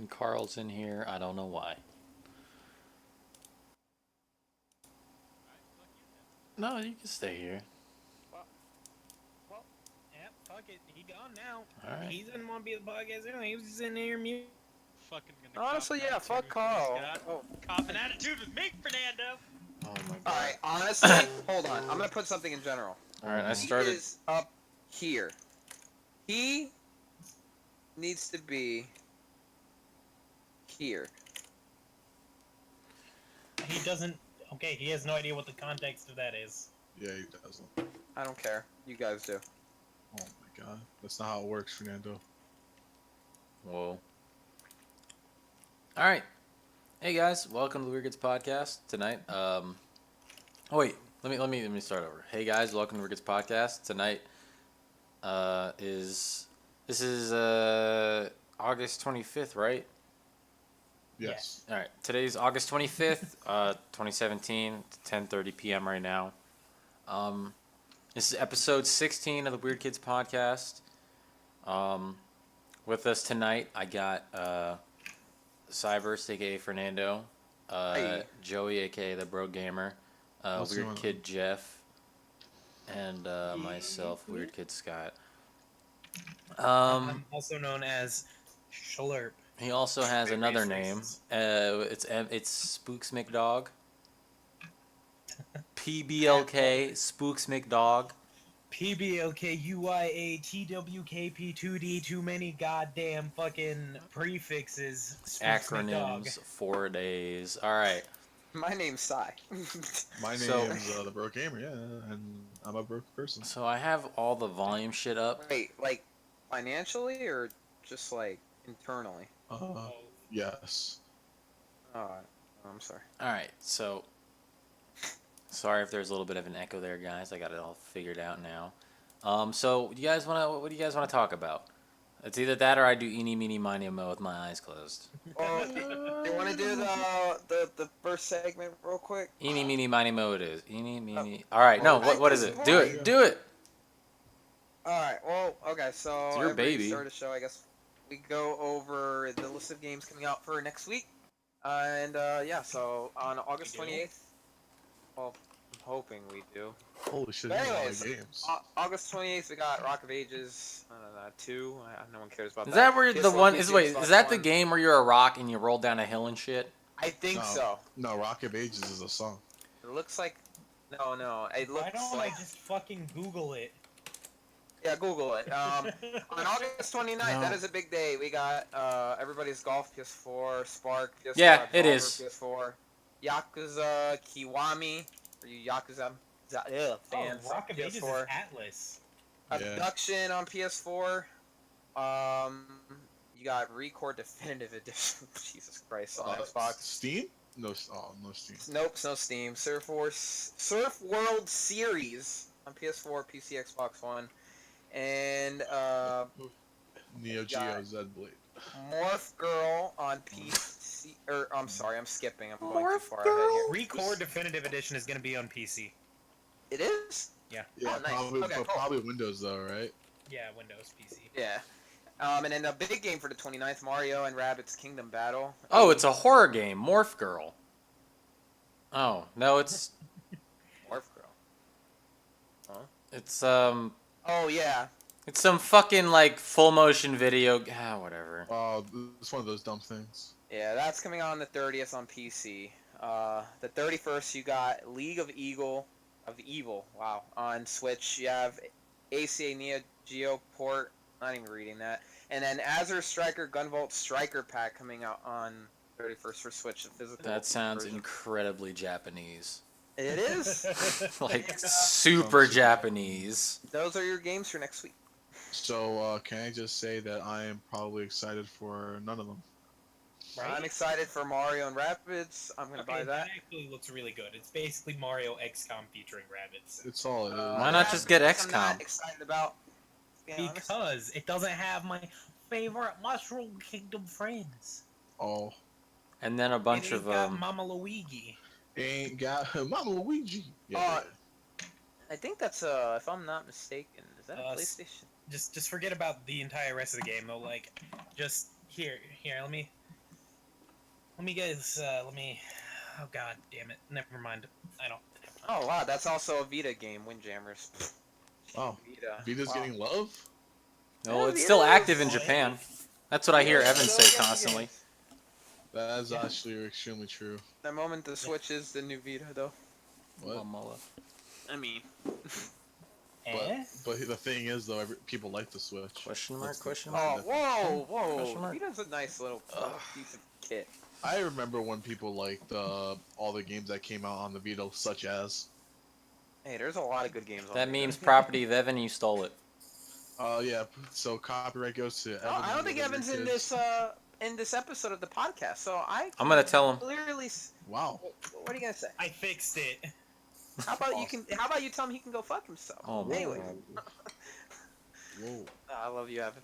And Carl's in here. I don't know why. No, you can stay here. Well, yeah, fuck it. He gone now. All right. He didn't want to be the podcast anyway. He was just in there mute. Fucking gonna Honestly, cop an yeah, attitude fuck with Carl. me, Scott. Oh. Cop an attitude with me, Fernando. Oh my god. Alright, honestly, hold on. I'm gonna put something in general. All right. I He started. is up here. He needs to be here. He doesn't. Okay, he has no idea what the context of that is. Yeah, he doesn't. I don't care. You guys do. Oh my god. That's not how it works, Fernando. Whoa. All right. Hey guys, welcome to the Weird Kids podcast tonight. Oh wait, let me start over. Hey guys, welcome to Weird Kids podcast tonight. This is August 25th, right? Yes. All right. Today's August 25th, 2017. It's 10:30 p.m. right now. This is episode 16 of the Weird Kids podcast. With us tonight, I got Cyberst, aka Fernando, Hey. Joey, aka the Bro Gamer, What's going Weird on? Kid Jeff, and myself, Weird Kid Scott. I'm also known as Schlurp. He also has Very another racist. name. It's Spooks McDog. PBLK Spooks McDog. PBLKUIATWKP2D. Too many goddamn fucking prefixes. Spooks McDog. Acronyms, 4 days. All right. My name's Sai. My So- name's the Broke Gamer, yeah, and I'm a broke person. So I have all the volume shit up. Wait, like financially or just like internally? Yes. Alright. I'm sorry. All right. So sorry if there's a little bit of an echo there, guys. I got it all figured out now. So what do you guys want to talk about? It's either that or I do eeny meeny miny mo with my eyes closed. Well, you want to do the first segment real quick? Eeny meeny miny mo it is. Eeny meeny. All right. No. Well, What is it? Do it. Do it. Alright, well, okay, so It's your every baby. start of the show, I guess we go over the list of games coming out for next week. And yeah, so on August We do? 28th, well, I'm hoping we do. Holy shit, But there's a lot anyways, of games. August 28th, we got Rock of Ages 2. No one cares about Is that. that where the PS1, one PC, is? Wait, Xbox is that the One. game where you're a rock and you roll down a hill and shit? I think No. so. No, Rock of Ages is a song. It looks like. No. It Why looks don't like. I just fucking Google it? Yeah, Google it. On August 29th, No. that is a big day. We got Everybody's Golf PS4, Spark PS4, Yeah, it Absolver is. PS4, Yakuza Kiwami, for you Yakuza fans. Rock of Ages is PS4. Atlas. Yeah. Abduction on PS4. You got Record Definitive Edition. Jesus Christ on Xbox. Steam? No, no Steam. Nope, no Steam. Surf World Series on PS4, PC, Xbox One, and Neo Geo got- Z Blade. Morph Girl on PC. I'm sorry, I'm skipping. I'm going too Morph far Girl? ahead here. Record Definitive Edition is going to be on PC. It is? Yeah, nice. probably, Okay, but cool. probably Windows though, right? Yeah, Windows PC. Yeah. And then the big game for the 29th, Mario and Rabbids Kingdom Battle. Oh, it's a horror game, Morph Girl. Oh no, it's Morph Girl. it's Oh yeah. it's some fucking like full motion video. Whatever. Oh, it's one of those dumb things. Yeah, that's coming out on the 30th on PC. The 31st, you got League of Evil. Wow, on Switch. You have ACA Neo Geo port. Not even reading that. And then Azure Striker Gunvolt Striker Pack coming out on 31st for Switch. The physical. That sounds version. incredibly Japanese. It is. Like super Japanese. Those are your games for next week. So, can I just say that I am probably excited for none of them? I'm excited for Mario and Rabbids. I'm gonna buy that. actually looks really good. It's basically Mario XCOM featuring rabbits. It's all it is. Why not just get Rabbids I'm not XCOM? excited about. to be honest. Because it doesn't have my favorite Mushroom Kingdom friends. Oh, And then a bunch It of ain't got Mama Luigi. ain't got Mama Luigi. Yeah. I think that's if I'm not mistaken, is that a S- PlayStation? Just forget about the entire rest of the game though. Like, just here. Let me Let me guys. Let me. Oh god, damn it! Never mind. I don't. Oh wow, that's also a Vita game, Windjammers. Wow. Vita. Vita's Wow. getting love? No, Yeah, it's still Vita's- active in Japan. That's what I hear Vita's Evan still say getting constantly. games. That is Yeah. actually extremely true. The moment the Switch is the new Vita, though. What? Momoa. I mean, Eh? But the thing is, though, people like the Switch. Question mark? That's- Question oh, mark? whoa, Question whoa! mark? Vita's a nice little piece of kit. I remember when people liked all the games that came out on the Vita, such as. Hey, there's a lot of good games on That Vita. means property of Evan. You stole it. Yeah. So copyright goes to Evan. Oh, I and don't think the other Evan's in kids. this episode of the podcast, so I'm gonna tell him. clearly. Wow. What are you gonna say? I fixed it. How about you can? How about you tell him he can go fuck himself? Oh my Anyway, god. Whoa. I love you, Evan.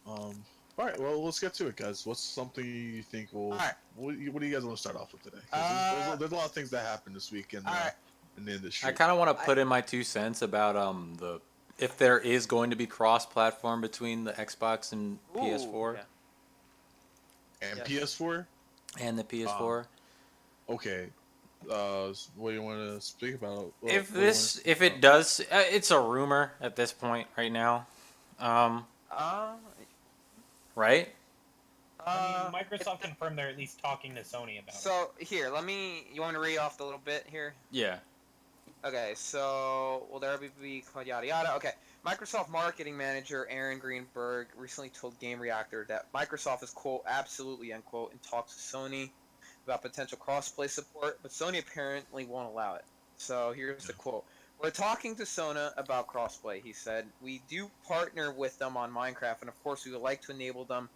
All right. Well, let's get to it, guys. What's something you think will? All right. What do you guys want to start off with today? 'Cause there's a lot of things that happened this week in, All right. in the industry. I kind of want to put in my 2 cents about the if there is going to be cross-platform between the Xbox and Ooh, PS4 yeah. And Yes. PS4. and the PS4. Okay. What do you want to speak about? If it does, it's a rumor at this point right now. Right? I mean, Microsoft confirmed they're at least talking to Sony about it. So here, you want to read off the little bit here? Yeah. Okay, so will there be yada yada? Okay, Microsoft marketing manager Aaron Greenberg recently told Game Reactor that Microsoft is quote absolutely unquote in talks with Sony about potential crossplay support, but Sony apparently won't allow it. So here's the quote: "We're talking to Sony about crossplay," he said. "We do partner with them on Minecraft, and of course we would like to enable them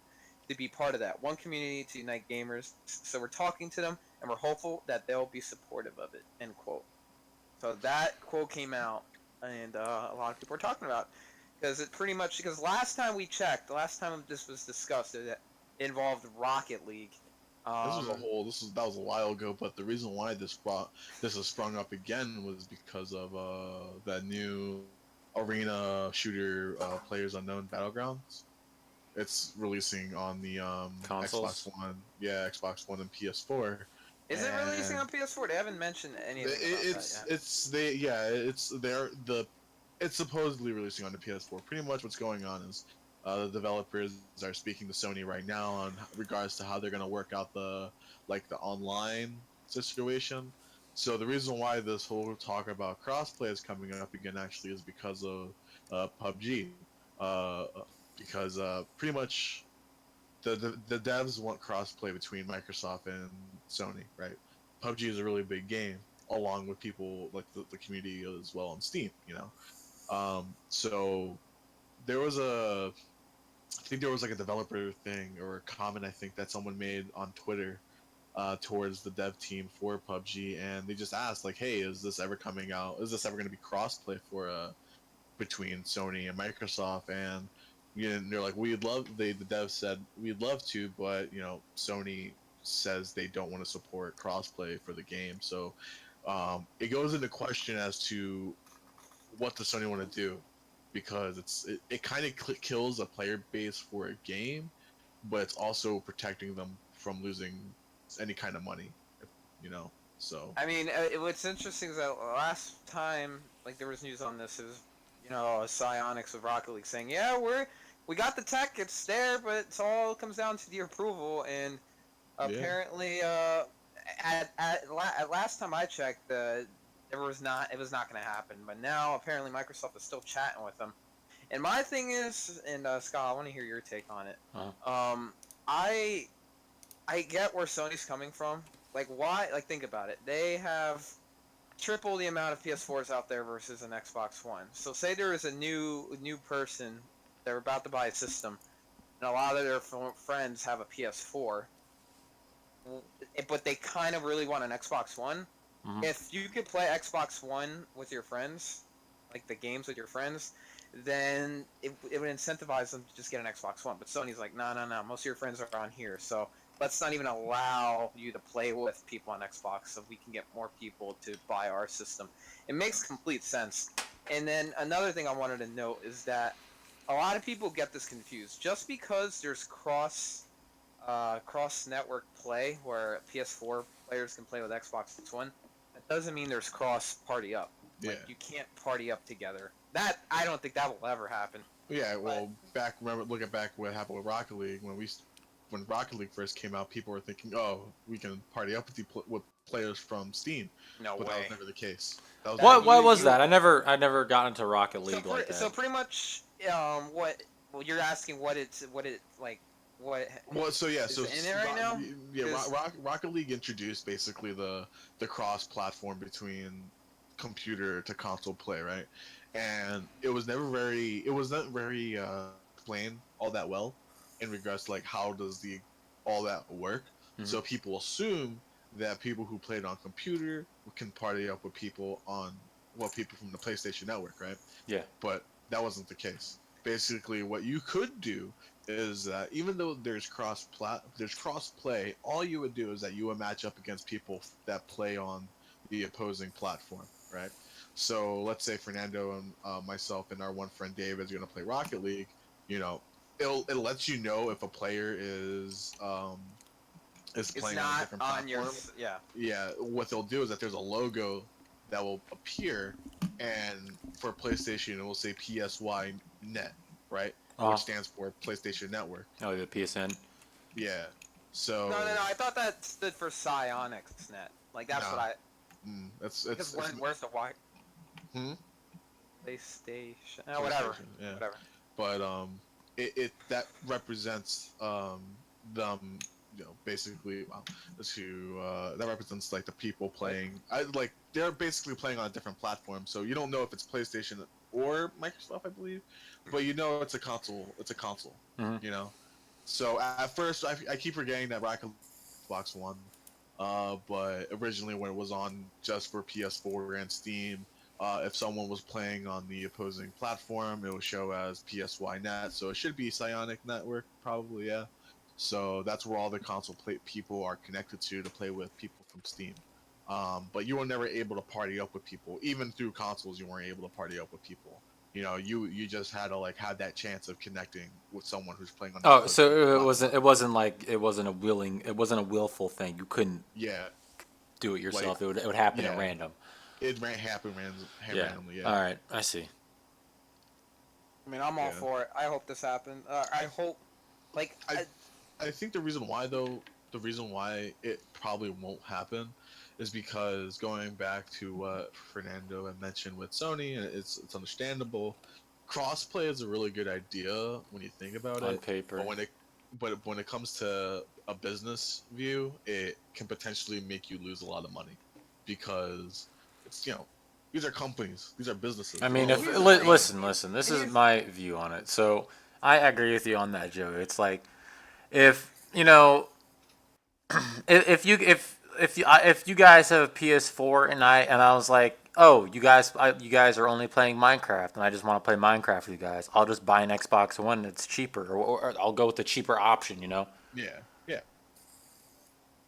to be part of that one community to unite gamers. So we're talking to them, and we're hopeful that they'll be supportive of it." End quote. So that quote came out, and a lot of people are talking about because last time we checked, the last time this was discussed, it involved Rocket League. That was a while ago, but the reason why this has sprung up again was because of that new arena shooter Players Unknown Battlegrounds. It's releasing on the Consoles? Xbox One, Xbox One and PS4. Is it releasing And on PS4? They haven't mentioned anything about that yet. It's supposedly releasing on the PS4. Pretty much what's going on is the developers are speaking to Sony right now on regards to how they're gonna work out the online situation. So the reason why this whole talk about crossplay is coming up again actually is because of PUBG. Because pretty much the devs want crossplay between Microsoft and Sony, right? PUBG is a really big game, along with people like the community as well on Steam, you know. So there was I think there was like a developer thing or a comment I think that someone made on Twitter towards the dev team for PUBG, and they just asked like, "Hey, is this ever coming out? Is this ever going to be crossplay for between Sony and Microsoft?" And they're like, "We'd love." The dev said, "We'd love to, but you know, Sony says they don't want to support crossplay for the game." So it goes into question as to what does Sony want to do, because it kind of kills a player base for a game, but it's also protecting them from losing any kind of money, you know. So I mean, what's interesting is that last time, like, there was news on this, is, Psyonix with Rocket League saying, "Yeah, we got the tech, it's there, but it's all comes down to the approval." And apparently, at last time I checked, it was not going to happen. But now apparently Microsoft is still chatting with them. And my thing is, and Scott, I want to hear your take on it. I get where Sony's coming from. Like, why? Like, think about it. They have triple the amount of PS4s out there versus an Xbox One. So say there is a new person, they're about to buy a system, and a lot of their friends have a PS4, but they kind of really want an Xbox One. Mhm. If you could play Xbox One with your friends, like the games with your friends, then it would incentivize them to just get an Xbox One. But Sony's like, no, most of your friends are on here, so let's not even allow you to play with people on Xbox so we can get more people to buy our system. It makes complete sense. And then another thing I wanted to note is that a lot of people get this confused. Just because there's cross cross network play where PS4 players can play with Xbox One, that doesn't mean there's cross party up. Yeah. Like you can't party up together. That I don't think that will ever happen. Yeah, well, look at back what happened with Rocket League when Rocket League first came out. People were thinking, oh, we can party up with players from Steam, No but that way. was never the case. That was What- never- Why you- was you- that? I never got into Rocket League like that. So pretty much, what? Well, you're asking what it like what? Well, so yeah, Is so it in it right now? Yeah, 'Cause- Rocket League introduced basically the cross-platform between computer to console play, right? And it was not very explained all that well in regards to like how does all that work. Mhm. So people assume that people who played on computer can party up with people people from the PlayStation Network, right? Yeah. But that wasn't the case. Basically, what you could do is that even though there's cross play, all you would do is that you would match up against people that play on the opposing platform, right? So let's say Fernando and myself and our one friend David is going to play Rocket League. You know, it lets you know if a player is It's playing on a not different on your. platform. Yeah. Yeah, what they'll do is that there's a logo that will appear, and for PlayStation it will say PSY Net, right? Uh-huh. Which stands for PlayStation Network. Oh, the PSN. Yeah. So No. I thought that stood for Psionics Net. Like that's No. what I. It's Because where's the Y? Hmm? PlayStation. Whatever. PlayStation, yeah. Whatever. But it that represents them, you know, basically that represents like the people playing. They're basically playing on a different platform, so you don't know if it's PlayStation or Microsoft, I believe, but you know it's a console. It's a console, Mhm. you know. So at first, I keep forgetting that Rocket League Xbox One, but originally when it was on just for PS4 and Steam, if someone was playing on the opposing platform, it would show as PSY Net, so it should be Psionic Network, probably, yeah. So that's where all the console people are connected to play with people from Steam. But you were never able to party up with people, even through consoles. You weren't able to party up with people. You know, you just had to like have that chance of connecting with someone who's playing on. The Oh, opposing so platform. it wasn't a willful thing. You couldn't Yeah, do it yourself. Like, it would happen yeah. at random. it happened randomly. Yeah. All right, I see. I mean, I'm all Yeah. for it. I hope this happens. I hope, like, I think the reason why it probably won't happen is because going back to what Fernando had mentioned with Sony, and it's understandable. Crossplay is a really good idea when you think about On it, paper. but when it comes to a business view, it can potentially make you lose a lot of money because it's, you know, these are companies, these are businesses. I mean, Well, if here's the thing. listen, this is Here's- my view on it. So I agree with you on that, Joe. It's like if you know, if you guys have a PS4 and I was like, oh, you guys are only playing Minecraft and I just want to play Minecraft with you guys, I'll just buy an Xbox One that's cheaper, or I'll go with the cheaper option. You know, yeah.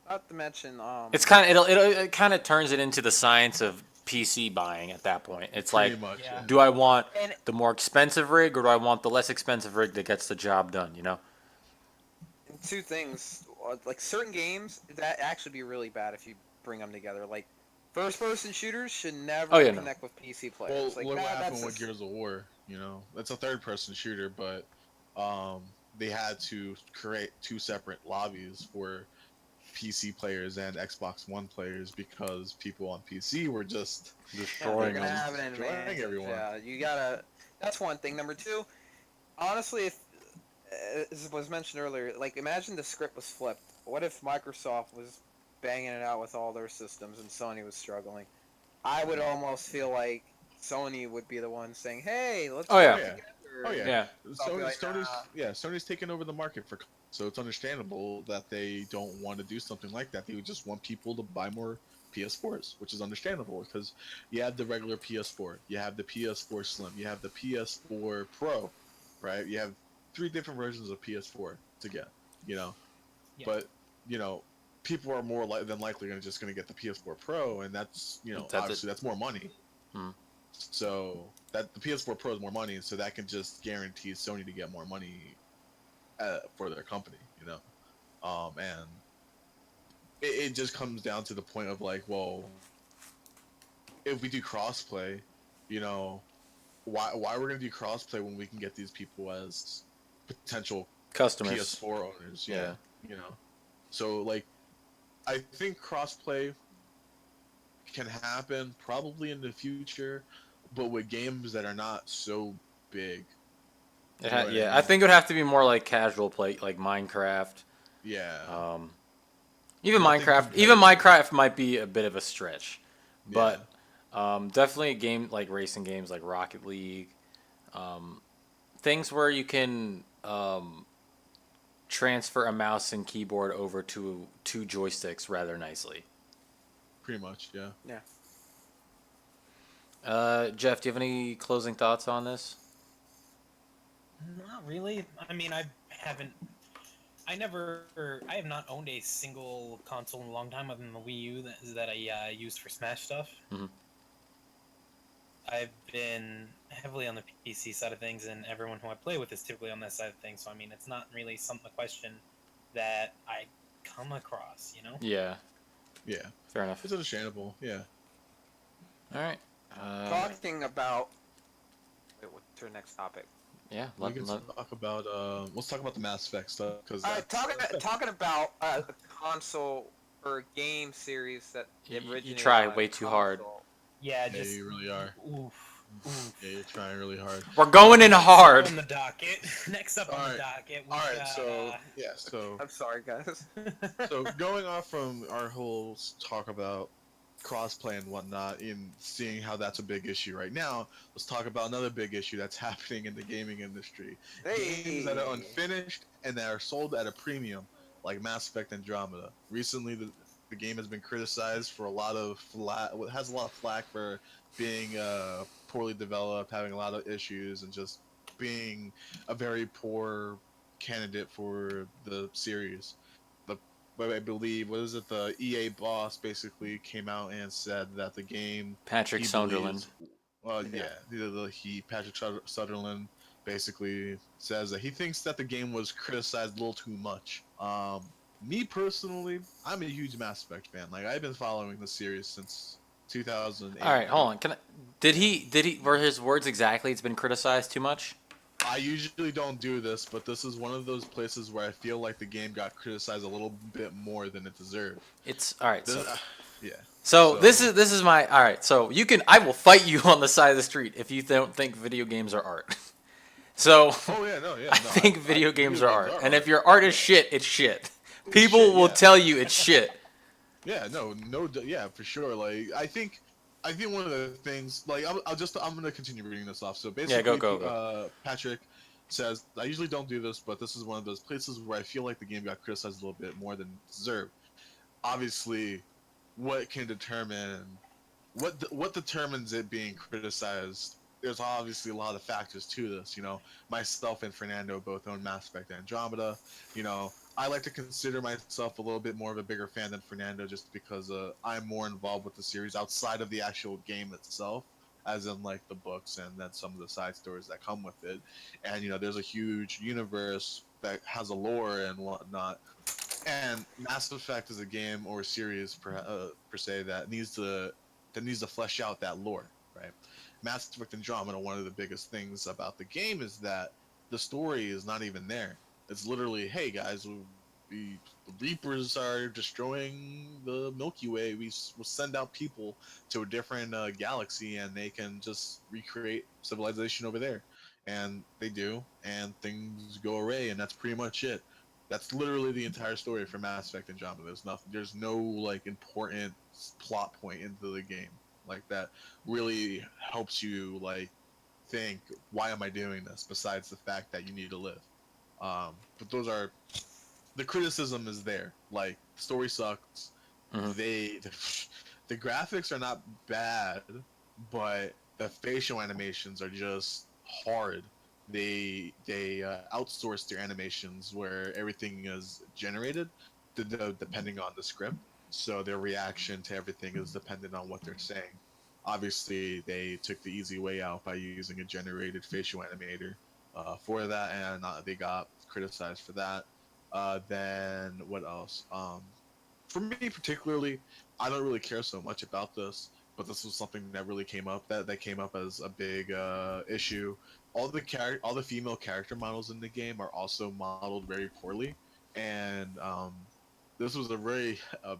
not to mention, it's kind of it kind of turns it into the science of PC buying at that point. It's Pretty like, much. yeah. do I want And- the more expensive rig or do I want the less expensive rig that gets the job done? You know. two things. Like certain games, that actually be really bad if you bring them together. Like first-person shooters should never Oh, yeah, no. connect with PC Well, players. Like look what happened that's with Gears of War. You know, it's a third-person shooter, but they had to create two separate lobbies for PC players and Xbox One players because people on PC were just You're Destroying gonna them. have an Destroying advantage. everyone. Yeah, you gotta. That's one thing. Number two, honestly, if as was mentioned earlier, like imagine the script was flipped. What if Microsoft was banging it out with all their systems and Sony was struggling? I would almost feel like Sony would be the one saying, "Hey, let's Oh, yeah. work Yeah. together." Oh, yeah. Yeah. Sony's taking over the market so it's understandable that they don't want to do something like that. They would just want people to buy more PS4s, which is understandable because you have the regular PS4, you have the PS4 Slim, you have the PS4 Pro, right? You have 3 different versions of PS4 to get, you know. Yeah. But you know, people are more than likely going to get the PS4 Pro, and that's, you know, That's it. obviously that's more money. Hmm. So that the PS4 Pro is more money, so that can just guarantee Sony to get more money for their company, you know. And it just comes down to the point of like, well, if we do crossplay, you know, why we're gonna do crossplay when we can get these people as potential Customers. PS4 owners? Yeah, Yeah. you know. So like, I think crossplay can happen probably in the future, but with games that are not so big. You know what I Yeah, I mean? think it would have to be more like casual play, like Minecraft. Yeah. Even Nothing Minecraft. Even competitive. Minecraft might be a bit of a stretch, Yeah. but definitely a game like racing games like Rocket League, things where you can transfer a mouse and keyboard over to two joysticks rather nicely. Pretty much. Yeah. Yeah. Jeff, do you have any closing thoughts on this? Not really. I mean, I have not owned a single console in a long time other than the Wii U that I used for Smash stuff. Mhm. I've been heavily on the PC side of things, and everyone who I play with is typically on that side of things. So I mean, it's not really a question that I come across. You know. Yeah, Yeah. fair enough. It's understandable. Yeah. All right. Talking about. Wait, what's your next topic? Yeah, We can talk about let's talk about the Mass Effect stuff because Talking about a console or a game series that You originated try on way too hard. console. Yeah, yeah, just you really are. oof. Yeah, you're trying really hard. We're going in hard. On the docket. Next up on Alright. the docket. All right, so yeah, so I'm sorry, guys. so going off from our whole talk about crossplay and whatnot, and seeing how that's a big issue right now, let's talk about another big issue that's happening in the gaming industry. Games that are unfinished and that are sold at a premium, like Mass Effect Andromeda. Recently, the game has been criticized for a lot of has a lot of flack for being poorly developed, having a lot of issues, and just being a very poor candidate for the series. But I believe, what is it, the EA boss basically came out and said that the game Patrick he Sunderland. believes- Patrick Sutherland basically says that he thinks that the game was criticized a little too much. Me personally, I'm a huge Mass Effect fan. Like, I've been following the series since 2008. All right, hold on. Did he? Were his words exactly? It's been criticized too much. I usually don't do this, but this is one of those places where I feel like the game got criticized a little bit more than it deserved. It's all right. This, So, yeah. so so- this is my all right. So you can I will fight you on the side of the street if you don't think video games are art. So Oh yeah, no, yeah. I no, think video games are art, and if art. your art is shit, it's shit. People shit, will yeah. tell you it's shit. Yeah, yeah, for sure. Like, I think one of the things, like, I'm gonna continue reading this off. So basically, go. Patrick says, I usually don't do this, but this is one of those places where I feel like the game got criticized a little bit more than it deserved. Obviously, what can determine what determines it being criticized? There's obviously a lot of factors to this. You know, myself and Fernando both own Mass Effect Andromeda. You know, I like to consider myself a little bit more of a bigger fan than Fernando, just because I'm more involved with the series outside of the actual game itself, as in like the books and then some of the side stories that come with it. And you know, there's a huge universe that has a lore and whatnot. And Mass Effect is a game or a series per se that needs to flesh out that lore, right? Mass Effect Andromeda, one of the biggest things about the game is that the story is not even there. It's literally, hey guys, the Reapers are destroying the Milky Way. We'll send out people to a different galaxy, and they can just recreate civilization over there. And they do, and things go away, and that's pretty much it. That's literally the entire story for Mass Effect Andromeda. There's no like important plot point into the game like that really helps you like think, why am I doing this? Besides the fact that you need to live. But the criticism is there. Like, story sucks. Mhm. The graphics are not bad, but the facial animations are just hard. They outsource their animations where everything is generated depending on the script. So their reaction to everything is dependent on what they're saying. Obviously, they took the easy way out by using a generated facial animator for that, and they got criticized for that. Then what else? For me particularly, I don't really care so much about this, but this was something that really came up that came up as a big issue. All the female character models in the game are also modeled very poorly, and this was a very a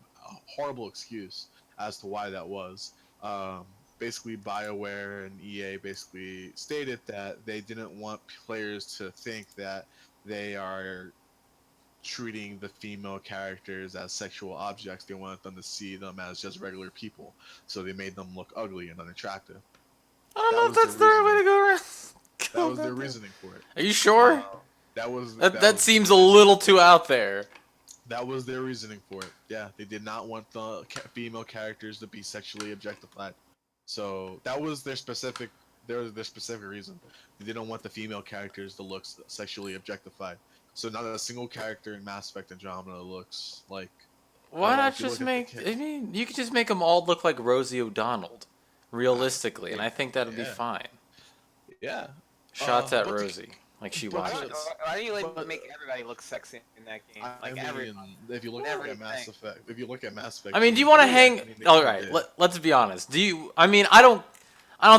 horrible excuse as to why that was. Basically, BioWare and EA basically stated that they didn't want players to think that they are treating the female characters as sexual objects. They wanted them to see them as just regular people, so they made them look ugly and unattractive. I don't That know if was their that's the right way to reasoning. go around. That was their reasoning for it. Are you sure? That was That was seems a little too out there. That was their reasoning for it. Yeah, they did not want the female characters to be sexually objectified. So that was their specific reason. They didn't want the female characters to look sexually objectified. So not a single character in Mass Effect Andromeda looks like. Why Oh, not if you just look at make? the kid- I mean, you could just make them all look like Rosie O'Donnell, realistically, and I think that'd be Yeah. fine. Yeah. Shots at but the- Rosie, like she but Why watches. don't, why don't you But- make everybody look sexy in that game? I Like mean, everybody. if you look Everything. at Mass Effect, I mean, do you want to hang? All right, let's be honest. Do you? I mean, I don't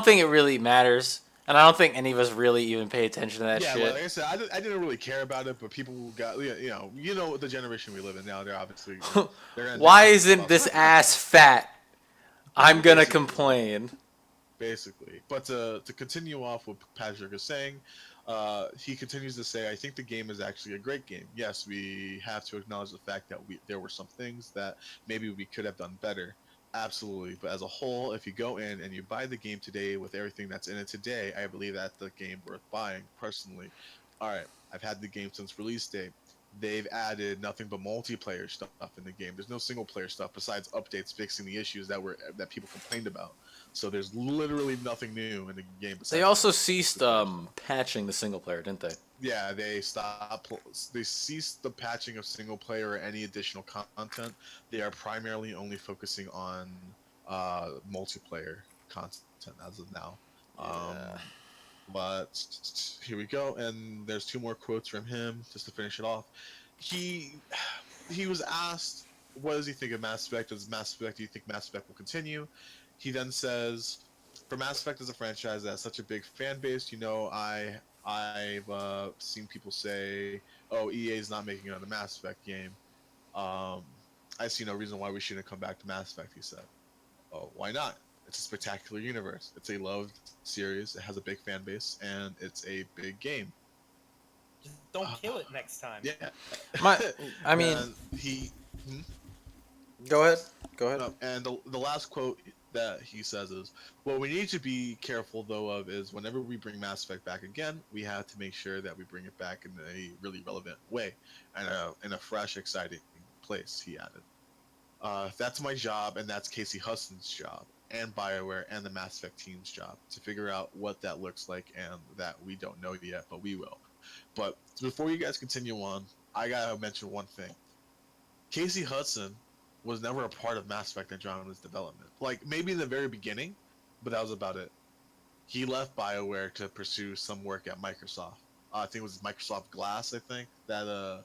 think it really matters, and I don't think any of us really even pay attention to that Yeah, shit. well, like I said, I didn't really care about it, but people got you know the generation we live in now. They're obviously Why isn't this ass fat? I'm gonna complain. basically. But to continue off what Patrick is saying, he continues to say, I think the game is actually a great game. Yes, we have to acknowledge the fact that there were some things that maybe we could have done better. Absolutely. But as a whole, if you go in and you buy the game today with everything that's in it today, I believe that's the game worth buying, personally. Alright, I've had the game since release date. They've added nothing but multiplayer stuff in the game. There's no single player stuff besides updates fixing the issues that people complained about. So there's literally nothing new in the game. They also ceased patching the single player, didn't they? Yeah, they ceased the patching of single player or any additional content. They are primarily only focusing on multiplayer content as of now. Yeah. But here we go, and there's two more quotes from him just to finish it off. He was asked, what does he think of Mass Effect? Do you think Mass Effect will continue? He then says, for Mass Effect as a franchise that has such a big fan base, I've seen people say, oh, EA is not making another Mass Effect game. I see no reason why we shouldn't come back to Mass Effect, he said. Oh, why not? It's a spectacular universe. It's a loved series. It has a big fan base, and it's a big game. Just don't kill it next time. Yeah. I mean, And he. go ahead. Go ahead. And the last quote that he says is, what we need to be careful, though, of is whenever we bring Mass Effect back again, we have to make sure that we bring it back in a really relevant way and in a fresh, exciting place, he added. That's my job, and that's Casey Hudson's job, and BioWare, and the Mass Effect team's job, to figure out what that looks like, and that we don't know yet, but we will. But before you guys continue on, I gotta mention one thing. Casey Hudson was never a part of Mass Effect Andromeda's development. Like, maybe in the very beginning, but that was about it. He left BioWare to pursue some work at Microsoft. I think it was Microsoft Glass, I think, that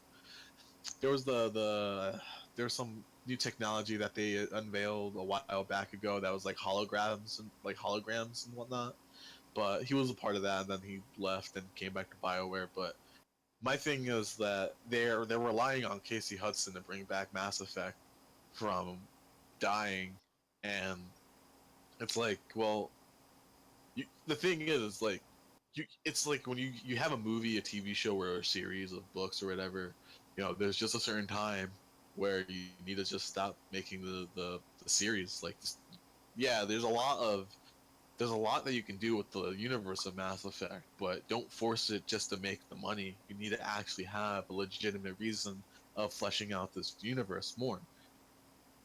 there was there was some new technology that they unveiled a while back ago that was like holograms and whatnot. But he was a part of that, and then he left and came back to BioWare. But my thing is that they're relying on Casey Hudson to bring back Mass Effect from dying, and it's like, well, the thing is like, it's like when you have a movie, a TV show, or a series of books or whatever, there's just a certain time where you need to just stop making the series. Like, yeah, there's a lot that you can do with the universe of Mass Effect, but don't force it just to make the money. You need to actually have a legitimate reason of fleshing out this universe more.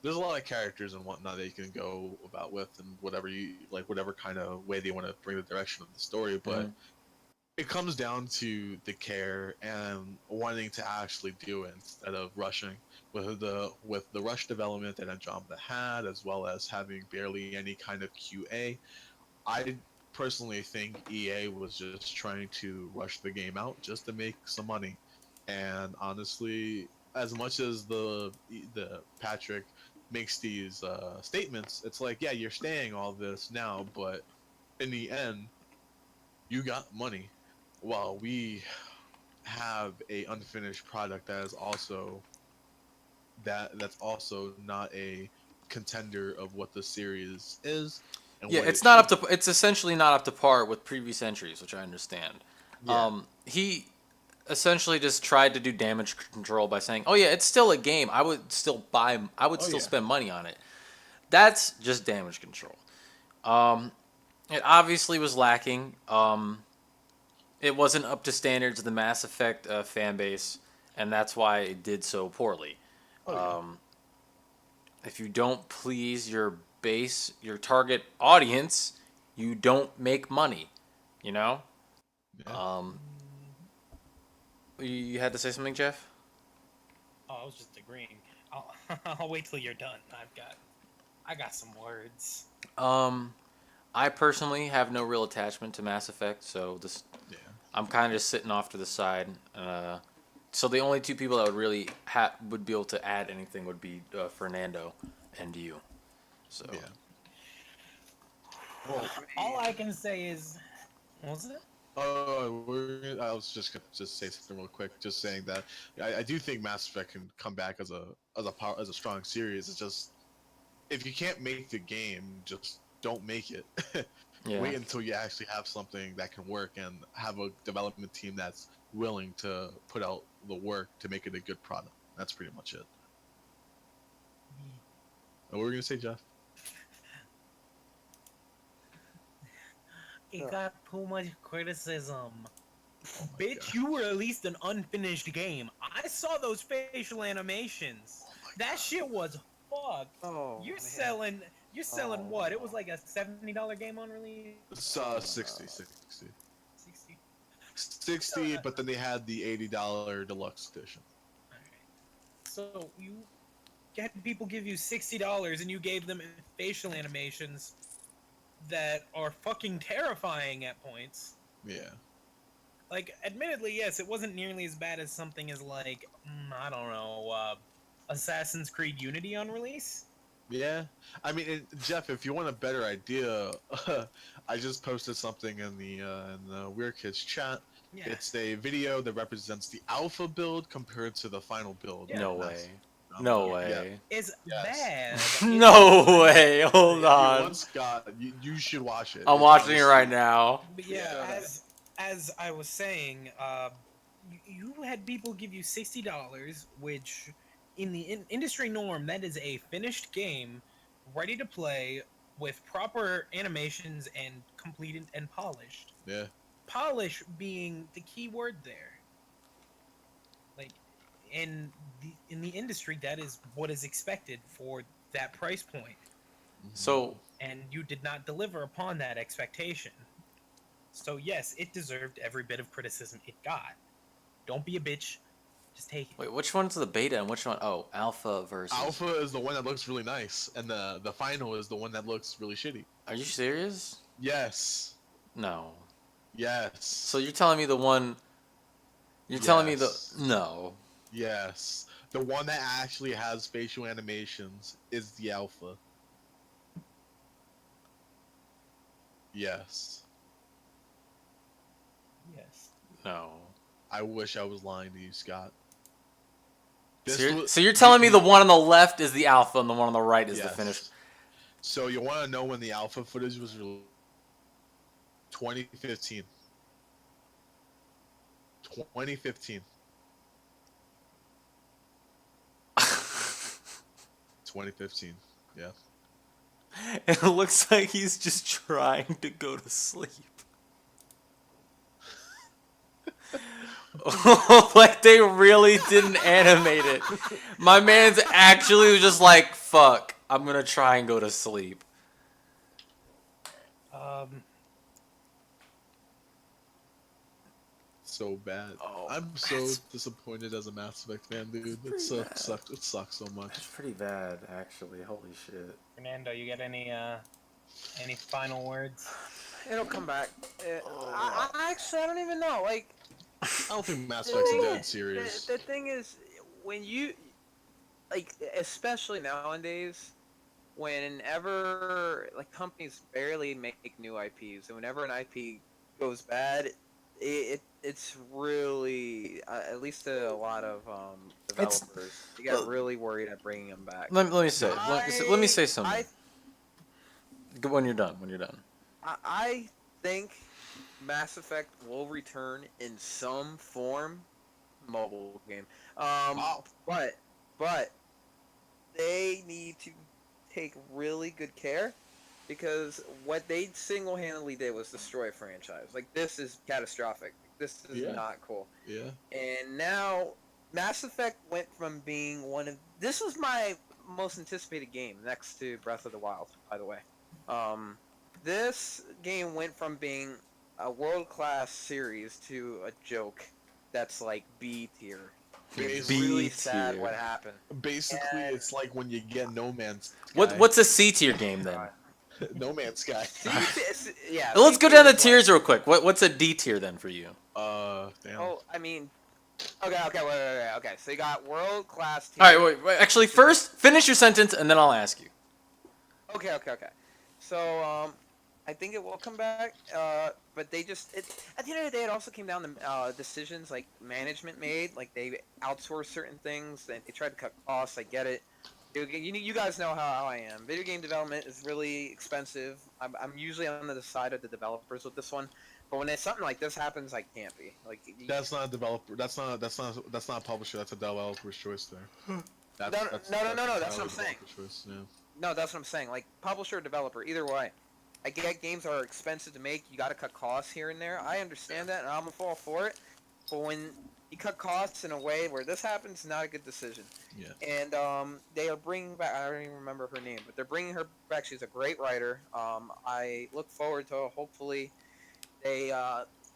There's a lot of characters and whatnot that you can go about with, and whatever kind of way they want to bring the direction of the story, but it comes down to the care and wanting to actually do it instead of rushing. With the rush development that Andromeda had, as well as having barely any kind of QA, I personally think EA was just trying to rush the game out just to make some money. And honestly, as much as the Patrick makes these statements, it's like, yeah, you're staying all this now, but in the end, you got money, while we have a unfinished product that is also that's also not a contender of what the series is and Yeah, what it's it not should. up to. It's essentially not up to par with previous entries, which I understand. Yeah, He essentially just tried to do damage control by saying, "Oh yeah, it's still a game. I would still buy. I would Oh, still yeah. spend money on it." That's just damage control. It obviously was lacking. It wasn't up to standards of the Mass Effect fan base, and that's why it did so poorly. Oh yeah. If you don't please your base, your target audience, you don't make money. You know. Yeah. Um, you had to say something, Jeff? Oh, I was just agreeing. I'll, I'll wait till you're done. I got some words. I personally have no real attachment to Mass Effect, so this Yeah. I'm kind of just sitting off to the side. So the only two people that would really would be able to add anything would be Fernando and you. So Yeah. Well, All I can say is, what was it? I was just gonna just say something real quick, just saying that I do think Mass Effect can come back as a strong series. It's just, if you can't make the game, just don't make it. yeah. Wait until you actually have something that can work and have a development team that's willing to put out the work to make it a good product. That's pretty much it. What were we gonna say, Jeff? It got too much criticism. Oh my Bitch, God. you released an unfinished game. I saw those facial animations. That shit was fucked. Oh, You're man. selling. You're selling Oh. what? It was like a $70 game on release. It's 60, 60. 60. 60, but then they had the $80 deluxe edition. Alright. So you had people give you $60 and you gave them facial animations that are fucking terrifying at points. Yeah. Like, admittedly, yes, it wasn't nearly as bad as something as like, I don't know, Assassin's Creed Unity on release. Yeah, I mean, Jeff, if you want a better idea, I just posted something in the Weird Kids chat. Yeah. It's a video that represents the alpha build compared to the final build. Yeah. No And way. that's- No yeah. way. It's Yes. bad. No way. Hold If you on. once got, you should watch it. I'm It's watching it honestly- right now. But yeah, Yeah. as I was saying, you had people give you $60, which in the industry norm, that is a finished game, ready to play with proper animations and completed and polished. Yeah. Polish being the key word there. Like in the industry, that is what is expected for that price point, So and you did not deliver upon that expectation. So yes, it deserved every bit of criticism it got. Don't be a bitch. Just take it. wait, which one's the beta and which one? Oh, alpha versus. Alpha is the one that looks really nice, and the final is the one that looks really shitty. Are you serious? Yes. No. Yes. So you're telling me the one? You're telling me the Yes. no? Yes. The one that actually has facial animations is the alpha. Yes. Yes. No. I wish I was lying to you, Scott. So you're telling me the one on the left is the alpha and the one on the right is the Yes. finished? So you want to know when the alpha footage was released? 2015. 2015. 2015. Yeah. It looks like he's just trying to go to sleep. Like they really didn't animate it. My man's actually just like, fuck, I'm gonna try and go to sleep. So bad. Oh, I'm so that's- disappointed as a Mass Effect fan, dude. It pretty sucks. bad. It sucks so much. That's pretty bad, actually. Holy shit. Fernando, you got any final words? It'll come back. I actually, I don't even know. Like, I don't think Mass Effect's a dead The, series. the thing is, when you like, especially nowadays, whenever like companies barely make new IPs, and whenever an IP goes bad, it's really at least to a lot of It's developers, they get really worried at bringing them back. let me say let me say something. I When you're done. When you're done. I think Mass Effect will return in some form, mobile game. Wow. But they need to take really good care, because what they single-handedly did was destroy a franchise. Like, this is catastrophic. This is Yeah. not cool. Yeah. And now Mass Effect went from being this was my most anticipated game next to Breath of the Wild, by the way. This game went from being a world-class series to a joke that's like B tier. It's B really sad tier. what happened. Basically, And- it's like when you get No Man's Sky. What's a C tier game then? No Man's Sky? Yeah. Well, let's B go tier down the is like- tiers real quick. What's a D tier then for you? Damn. Oh, I mean, okay, wait. Okay, so you got world-class team. All right, wait. Actually, first finish your sentence and then I'll ask you. Okay. So, I think it will come back, but they just at the end of the day, it also came down to decisions like management made. Like, they outsourced certain things, they tried to cut costs. I get it. You guys know how I am. Video game development is really expensive. I'm usually on the side of the developers with this one, but when something like this happens, I can't be. Like, That's not a developer. That's not a publisher. That's a developer's choice there. No, that's what I'm entirely saying. developer's choice, yeah. No, that's what I'm saying. Like, publisher or developer, either way. I get games are expensive to make. You got to cut costs here and there. I understand that, and I'm all for it. But when you cut costs in a way where this happens, not a good decision. Yeah. And they are bringing back. I don't even remember her name, but they're bringing her back. She's a great writer. I look forward to hopefully they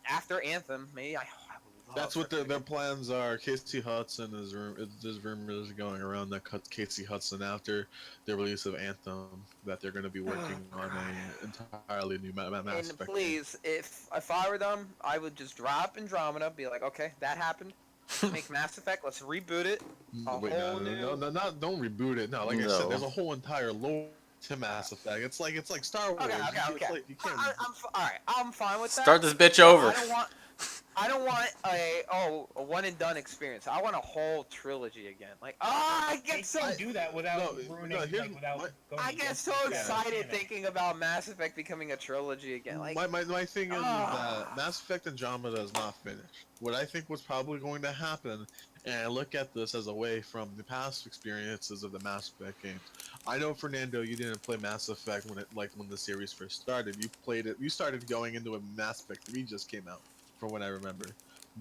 after Anthem. Maybe I would love That's what her. their plans are. Casey Hudson there's rumors going around that Casey Hudson, after the release of Anthem, that they're going to be working on an entirely new Mass And Effect game. please, if I were them, I would just drop Andromeda, be like, okay, that happened. Make Mass Effect. Let's reboot it. Wait, whole no, don't reboot it. No, like I said, No. there's a whole entire lore to Mass Effect. It's like Star Wars. Okay. You can't All right, I'm fine with that. Start this bitch over. I don't want a one and done experience. I want a whole trilogy again. Like, I They get so can do that without no, ruining, here's like, without what- going I get against so the excited canon. thinking about Mass Effect becoming a trilogy again. Like, my thing is Ah. that Mass Effect Andromeda is not finished. What I think was probably going to happen, and I look at this as a way from the past experiences of the Mass Effect games. I know, Fernando, you didn't play Mass Effect when the series first started. You played it. You started going into it when Mass Effect 3 just came out, from what I remember.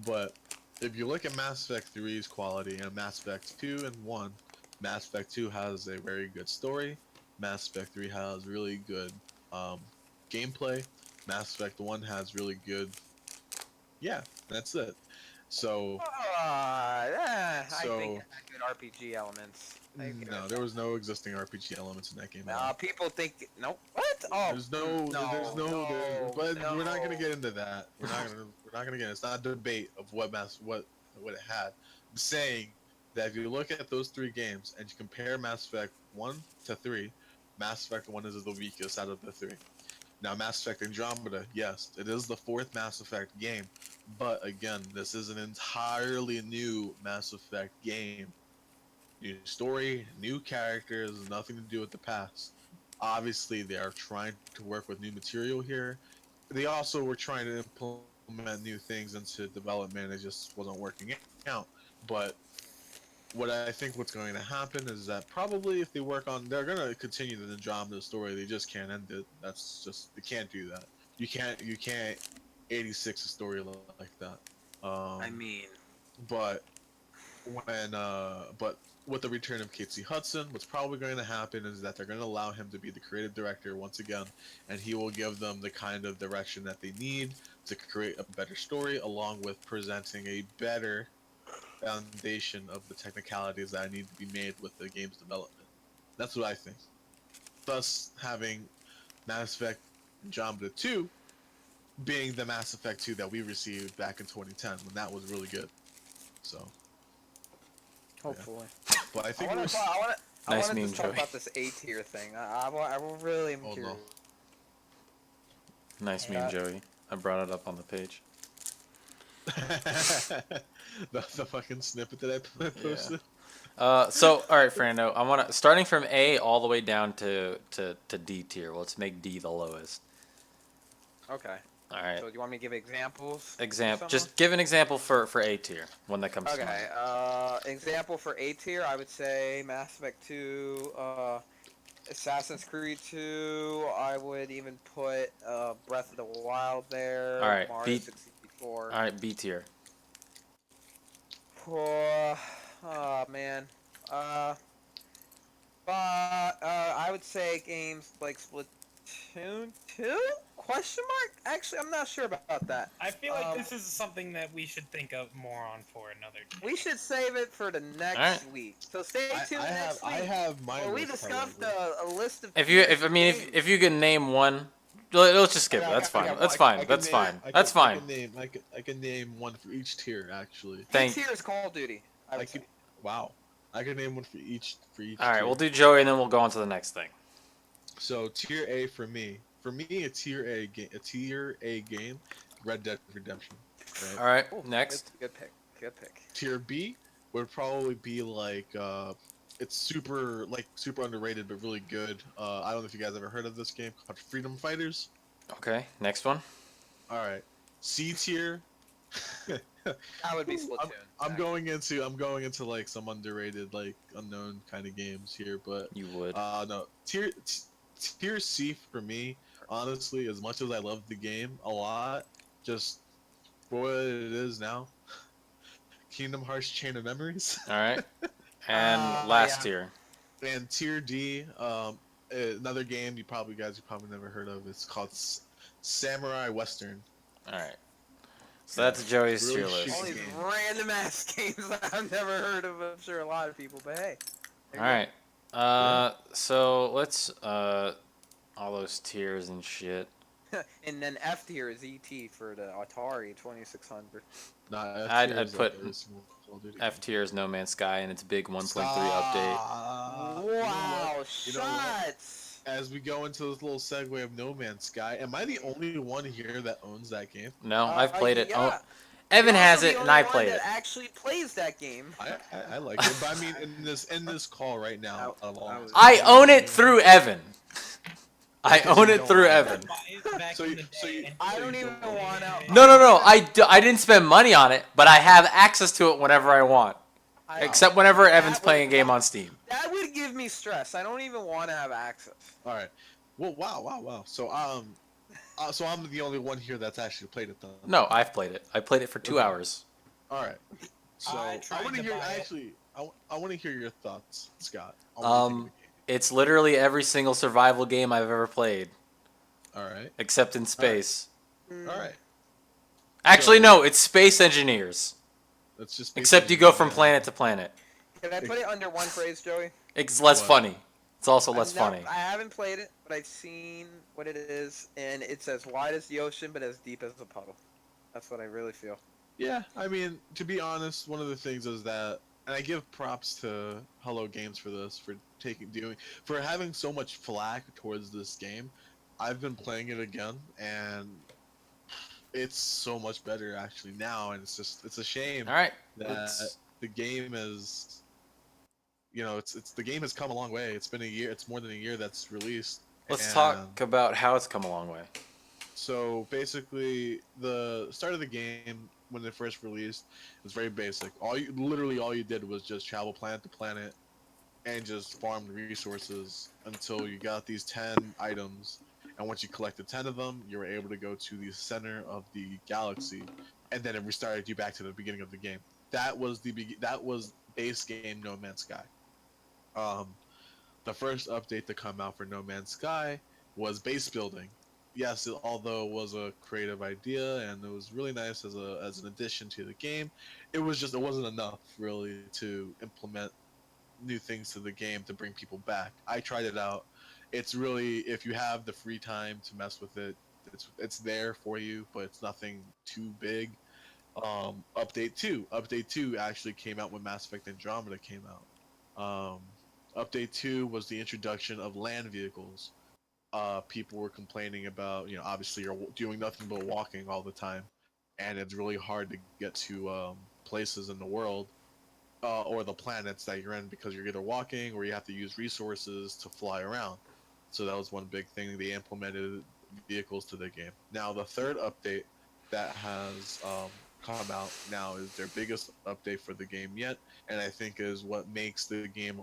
But if you look at Mass Effect 3's quality and Mass Effect 2 and 1, Mass Effect 2 has a very good story. Mass Effect 3 has really good gameplay. Mass Effect 1 has really good. Yeah, that's it. So I So- think it had good RPG elements. I think it no, had- there was no existing RPG elements in that game. at all. People think no. What? Oh, There's but we're not gonna no. get into that. We're not gonna get. It's not a debate of what it had. I'm saying that if you look at those three games and you compare Mass Effect 1 to 3, Mass Effect 1 is the weakest out of the three. Now, Mass Effect Andromeda, yes, it is the fourth Mass Effect game, but again, this is an entirely new Mass Effect game. New story, new characters, nothing to do with the past. Obviously, they are trying to work with new material here. They also were trying to implement new things into development. It just wasn't working out. But what I think what's going to happen is that probably if they work on, they're going to continue the Andromeda story. They just can't end it. That's just, they can't do that. You can't 86 a story like that. I mean, But with the return of Casey Hudson, what's probably going to happen is that they're going to allow him to be the creative director once again, and he will give them the kind of direction that they need to create a better story, along with presenting a better foundation of the technicalities that need to be made with the game's development. That's what I think. Thus, having Mass Effect Andromeda 2 being the Mass Effect 2 that we received back in 2010 when that was really good. So, Hopefully. but I I think want we're. to. I want to. I Nice want to meme, just talk Joey. about this A tier thing. I really am Oh, curious. no. Nice meme, Joey. I brought it up on the page. the fucking snippet that I posted. So all right, Fernando. I want to starting from A all the way down to D tier. Let's make D the lowest. Okay. All right. So do you want me to give examples? for Example. someone? Just give an example for A tier. One that comes to Okay. mind. Example for A tier, I would say Mass Effect 2, Assassin's Creed 2. I would even put Breath of the Wild there. All right, Mario B- 64. All right, B tier. Oh man. But I would say games like Splatoon 2? Question mark? Actually, I'm not sure about that. I feel like Um, this is something that we should think of more on for another day. We should save it for the next Alright. week. So stay tuned next week. I have my. where we list, discussed however. a list of. If you, tiers I mean, games. if you can name one, let's just skip it. Okay, That's okay, fine. well, That's I fine. can That's name- fine. I That's can- fine. I can name one for each tier actually. B Thank. tier is Call of Duty. I I would could. say. Wow. I can name one for each. All right, tier. we'll do Joey, and then we'll go on to the next thing. So tier A for me, a tier A game, Red Dead Redemption. Right? All right, Ooh, next. Good pick. Good pick. Tier B would probably be like it's super underrated but really good. I don't know if you guys ever heard of this game called Freedom Fighters. Okay, next one. All right, C tier. That would be Splatoon. I'm going into like some underrated, like unknown kind of games here, but You would. no tier C for me. Honestly, as much as I love the game a lot, just for what it is now, Kingdom Hearts Chain of Memories. All right, and last yeah. tier. And tier D, another game you probably never heard of. It's called Samurai Western. All right. So that's Joey's Really tier shooting list. All these game. random ass games that I've never heard of. I'm sure a lot of people, but hey. All right. So let's all those tiers and shit. And then F tier is ET for the Atari 2600. Nah, F I'd tier is put every single Call of Duty F tier is No Man's Sky and its big 1.3 Stop. update. You know Wow, what? You know what? shots! As we go into this little segue of No Man's Sky, am I the only one here that owns that game? No, I've played it. Yeah. Oh, Evan You're has also it, the and only I one played that it. actually plays that game. I like it, but I mean in this call right now, I- out of all- I was- I own it through Evan. I Because own you it don't through like Evan. Back So in you- the so you- day, and I don't even want to. No. I didn't spend money on it, but I have access to it whenever I want. Except whenever Evan's That playing a would- game on Steam. That would give me stress. I don't even want to have access. All right. Well, wow. So so I'm the only one here that's actually played it though. No, I've played it. I played it for 2 hours. All right. So I I tried want to to hear buy it. actually. I want to hear your thoughts, Scott. on what you think of the game. It's literally every single survival game I've ever played, All right. except in space. All right. Actually, So- no, it's Space Engineers. That's just. Except you go from planet to planet. Can I put it under one phrase, Joey? It's less What? funny. It's also less I've never- funny. I haven't played it, but I've seen what it is, and it's as wide as the ocean, but as deep as a puddle. That's what I really feel. Yeah, I mean, to be honest, one of the things is that, and I give props to Hello Games for this, for having so much flack towards this game. I've been playing it again, and it's so much better actually now, and it's a shame All right. that let's- the game is, the game has come a long way. It's been a year. It's more than a year that's released. Let's and- talk about how it's come a long way. So basically, the start of the game when it first released was very basic. Literally all you did was just travel planet to planet and just farm resources until you got these 10 items. And once you collected 10 of them, you were able to go to the center of the galaxy, and then it restarted you back to the beginning of the game. That was that was base game No Man's Sky. The first update to come out for No Man's Sky was base building. Yes, although it was a creative idea and it was really nice as an addition to the game, it wasn't enough really to implement new things to the game to bring people back. I tried it out. It's really, if you have the free time to mess with it, it's there for you, but it's nothing too big. Update 2 actually came out when Mass Effect Andromeda came out. Update 2 was the introduction of land vehicles. People were complaining about, obviously you're doing nothing but walking all the time, and it's really hard to get to places in the world or the planets that you're in because you're either walking or you have to use resources to fly around. So that was one big thing. They implemented vehicles to the game. Now the third update that has come out now is their biggest update for the game yet, and I think is what makes the game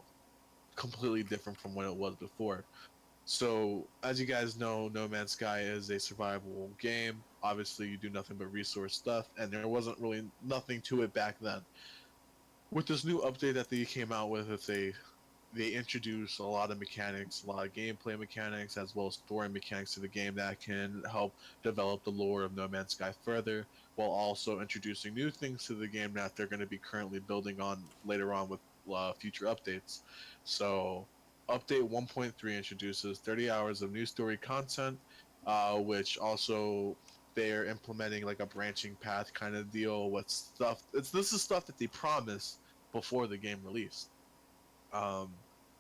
completely different from what it was before. So, as you guys know, No Man's Sky is a survival game. Obviously, you do nothing but resource stuff, and there wasn't really nothing to it back then. With this new update that they came out with, they introduce a lot of mechanics, a lot of gameplay mechanics, as well as story mechanics to the game that can help develop the lore of No Man's Sky further, while also introducing new things to the game that they're going to be currently building on later on with future updates. So, update 1.3 introduces 30 hours of new story content, which also they're implementing like a branching path kind of deal with stuff. This is stuff that they promised before the game released. Um,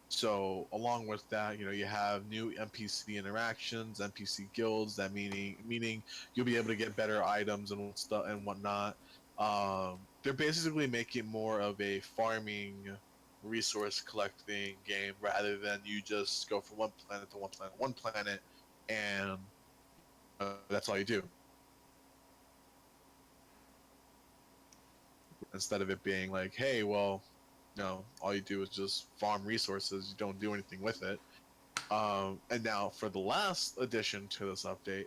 so along with that, you have new NPC interactions, NPC guilds. That meaning you'll be able to get better items and stuff and whatnot. They're basically making more of a farming, resource collecting game rather than you just go from one planet to one planet, and that's all you do. Instead of it being like, hey, well, all you do is just farm resources. You don't do anything with it. And now for the last addition to this update,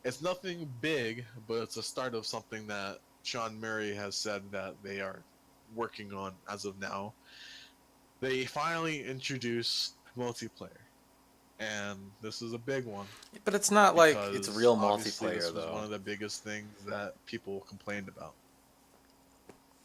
it's nothing big, but it's a start of something that Sean Murray has said that they are working on as of now. They finally introduced multiplayer, and this is a big one. But it's not like it's because real obviously multiplayer this was though. one of the biggest things that people complained about.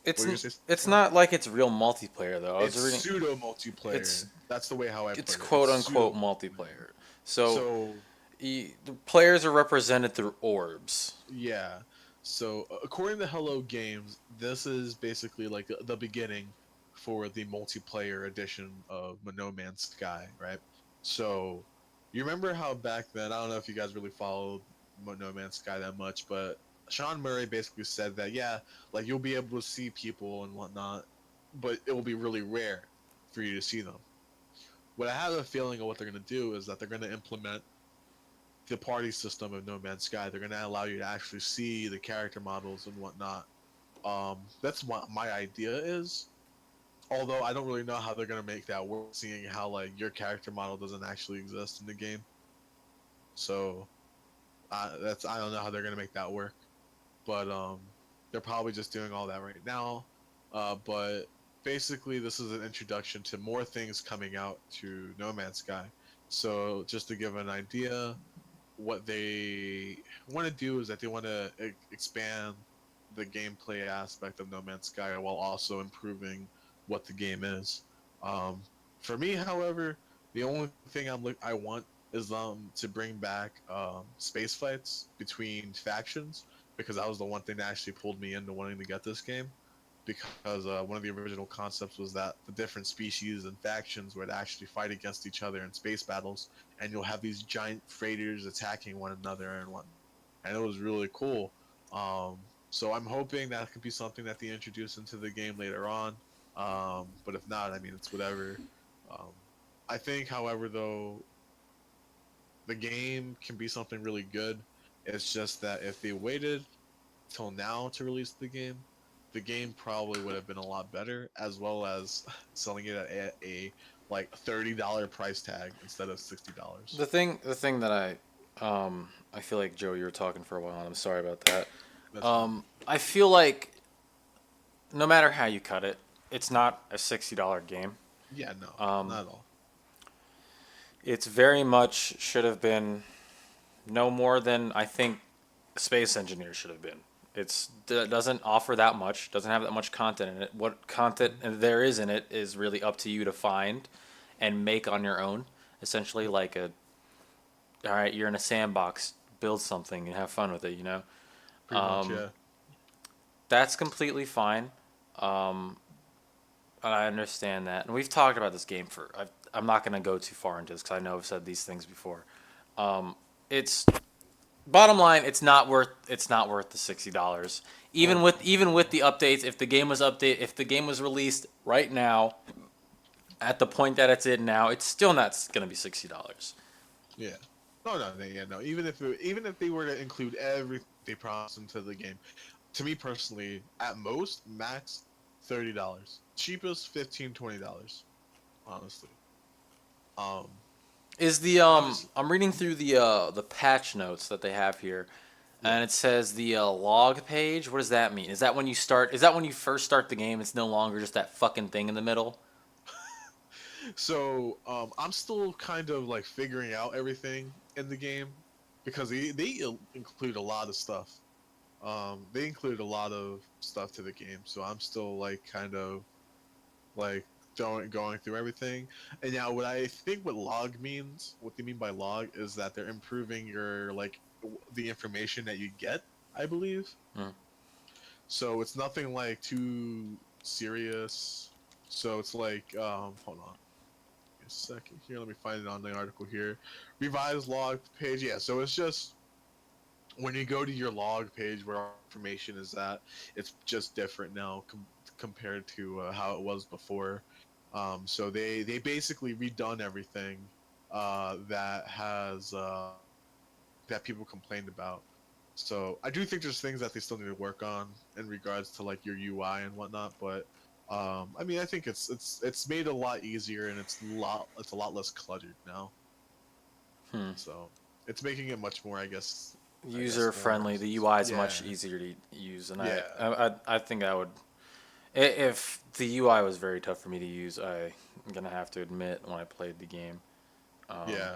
It's What were you gonna say? it's not like it's real multiplayer though. I was It's reading. pseudo multiplayer. That's the way how I put it. It's quote unquote pseudo- multiplayer. So, So the players are represented through orbs. yeah. So according to Hello Games, this is basically like the beginning for the multiplayer edition of No Man's Sky, right? So you remember how back then, I don't know if you guys really followed No Man's Sky that much, but Sean Murray basically said that yeah, like you'll be able to see people and whatnot, but it will be really rare for you to see them. What I have a feeling of what they're gonna do is that they're gonna implement the party system of No Man's Sky. They're gonna allow you to actually see the character models and whatnot. That's what my idea is. Although I don't really know how they're gonna make that work, seeing how like your character model doesn't actually exist in the game. So I don't know how they're gonna make that work. But they're probably just doing all that right now. But basically, this is an introduction to more things coming out to No Man's Sky. So just to give an idea, what they want to do is that they want to expand the gameplay aspect of No Man's Sky while also improving what the game is. For me, however, the only thing I want is to bring back space fights between factions, because that was the one thing that actually pulled me into wanting to get this game. Because one of the original concepts was that the different species and factions would actually fight against each other in space battles, and you'll have these giant freighters attacking one another and one, and it was really cool. So I'm hoping that could be something that they introduce into the game later on. But if not, I mean, it's whatever. Um, I think, however, though, the game can be something really good. It's just that if they waited till now to release the game probably would have been a lot better, as well as selling it at a like $30 price tag instead of $60. The thing that I feel like Joe, you were talking for a while, and I'm sorry about that. I feel like no matter how you cut it, it's not a $60 game. Yeah, no, not at all. It's very much should have been no more than I think Space Engineer should have been. It doesn't offer that much, doesn't have that much content in it. What content there is in it is really up to you to find and make on your own. Essentially, like all right, you're in a sandbox, build something and have fun with it, you know. Pretty much, Um, yeah. That's completely fine. And I understand that. And we've talked about this game for. I'm not going to go too far into this because I know I've said these things before. It's bottom line. It's not worth. It's not worth the $60. Even with the updates, if the game was if the game was released right now, at the point that it's in now, it's still not going to be $60. Yeah. No. Even if they were to include everything they promised into the game, to me personally, at most max $30. Cheapest $15-$20. Honestly. Is the Honestly- I'm reading through the patch notes that they have here, and it says the log page. What does that mean? Is that when you start? Is that when you first start the game? It's no longer just that fucking thing in the middle. So I'm still kind of like figuring out everything in the game because they include a lot of stuff. They include a lot of stuff to the game, so I'm still like kind of like going through everything. And now what I think what they mean by log is that they're improving your like the information that you get, I believe. Hmm. So it's nothing like too serious. So it's like hold on a second here, let me find it on the article here. Revised log page, yeah, so it's just when you go to your log page where our information is at, it's just different now compared to how it was before. So they basically redone everything that has that people complained about. So I do think there's things that they still need to work on in regards to like your UI and whatnot, but I mean I think it's made a lot easier and it's a lot less cluttered now. Hmm. So it's making it much more, I guess, User friendly. more- The UI is yeah. much easier to use, and Yeah. I think I would. If the UI was very tough for me to use, I'm gonna have to admit when I played the game. Yeah.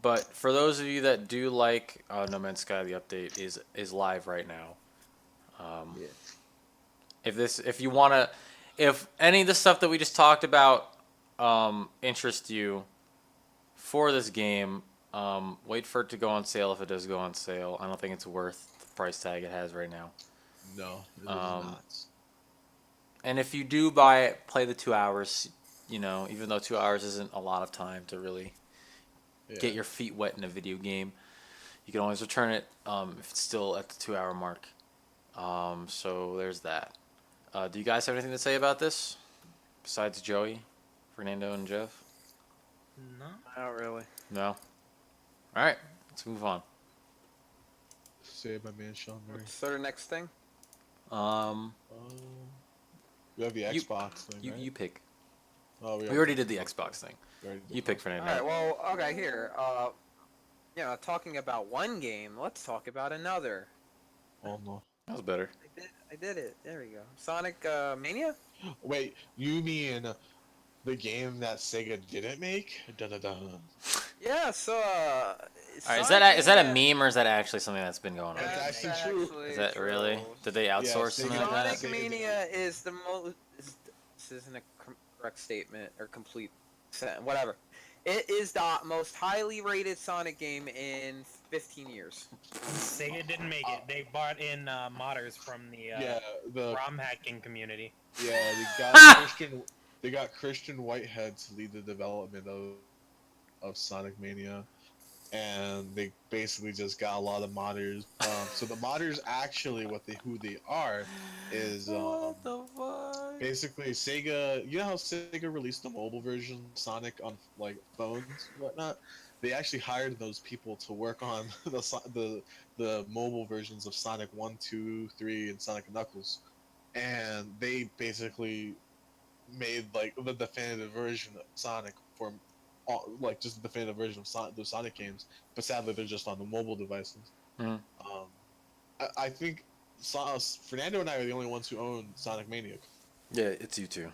But for those of you that do like No Man's Sky, the update is live right now. Yeah. If you wanna, if any of the stuff that we just talked about interests you for this game, wait for it to go on sale if it does go on sale. I don't think it's worth the price tag it has right now. No, it is Um, not. And if you do buy it, play the 2 hours. You know, even though 2 hours isn't a lot of time to really Yeah. get your feet wet in a video game, you can always return it if it's still at the 2 hour mark. So there's that. Do you guys have anything to say about this besides Joey, Fernando, and Jeff? No. Not really. No. All right, let's move on. Say my man Sean Murray. What's the next thing? We have the You- Xbox thing, You right? you pick. Oh, We already did the Xbox thing. we already did You that. pick Fernando. All right. Well, okay. Here. Talking about one game, let's talk about another. Oh no. That was better. I did it. There we go. Sonic Mania. Wait, you mean the game that Sega didn't make? Da-da-da. Yeah. So. All right, is Sonic that a Mania- meme or is that actually something that's been going on? That's That's actually true. Is that really? Did they outsource Sega- something like that? Sonic Mania is the most. This isn't a correct statement or complete sentence. Whatever. It is the most highly rated Sonic game in 15 years. Sega didn't make it. They brought in modders from the Yeah, the ROM hacking community. they got they got Christian Whitehead to lead the development of Sonic Mania, and they basically just got a lot of modders. So the modders actually who they are is What the fuck? basically Sega. You know how Sega released the mobile version of Sonic on like phones and whatnot? They actually hired those people to work on the mobile versions of Sonic 1, 2, 3, and Sonic and Knuckles, and they basically made like the definitive version of Sonic for all, like just the definitive version of the Sonic games. But sadly, they're just on the mobile devices. Mhm. I think Fernando and I are the only ones who own Sonic Mania. Yeah, it's you two.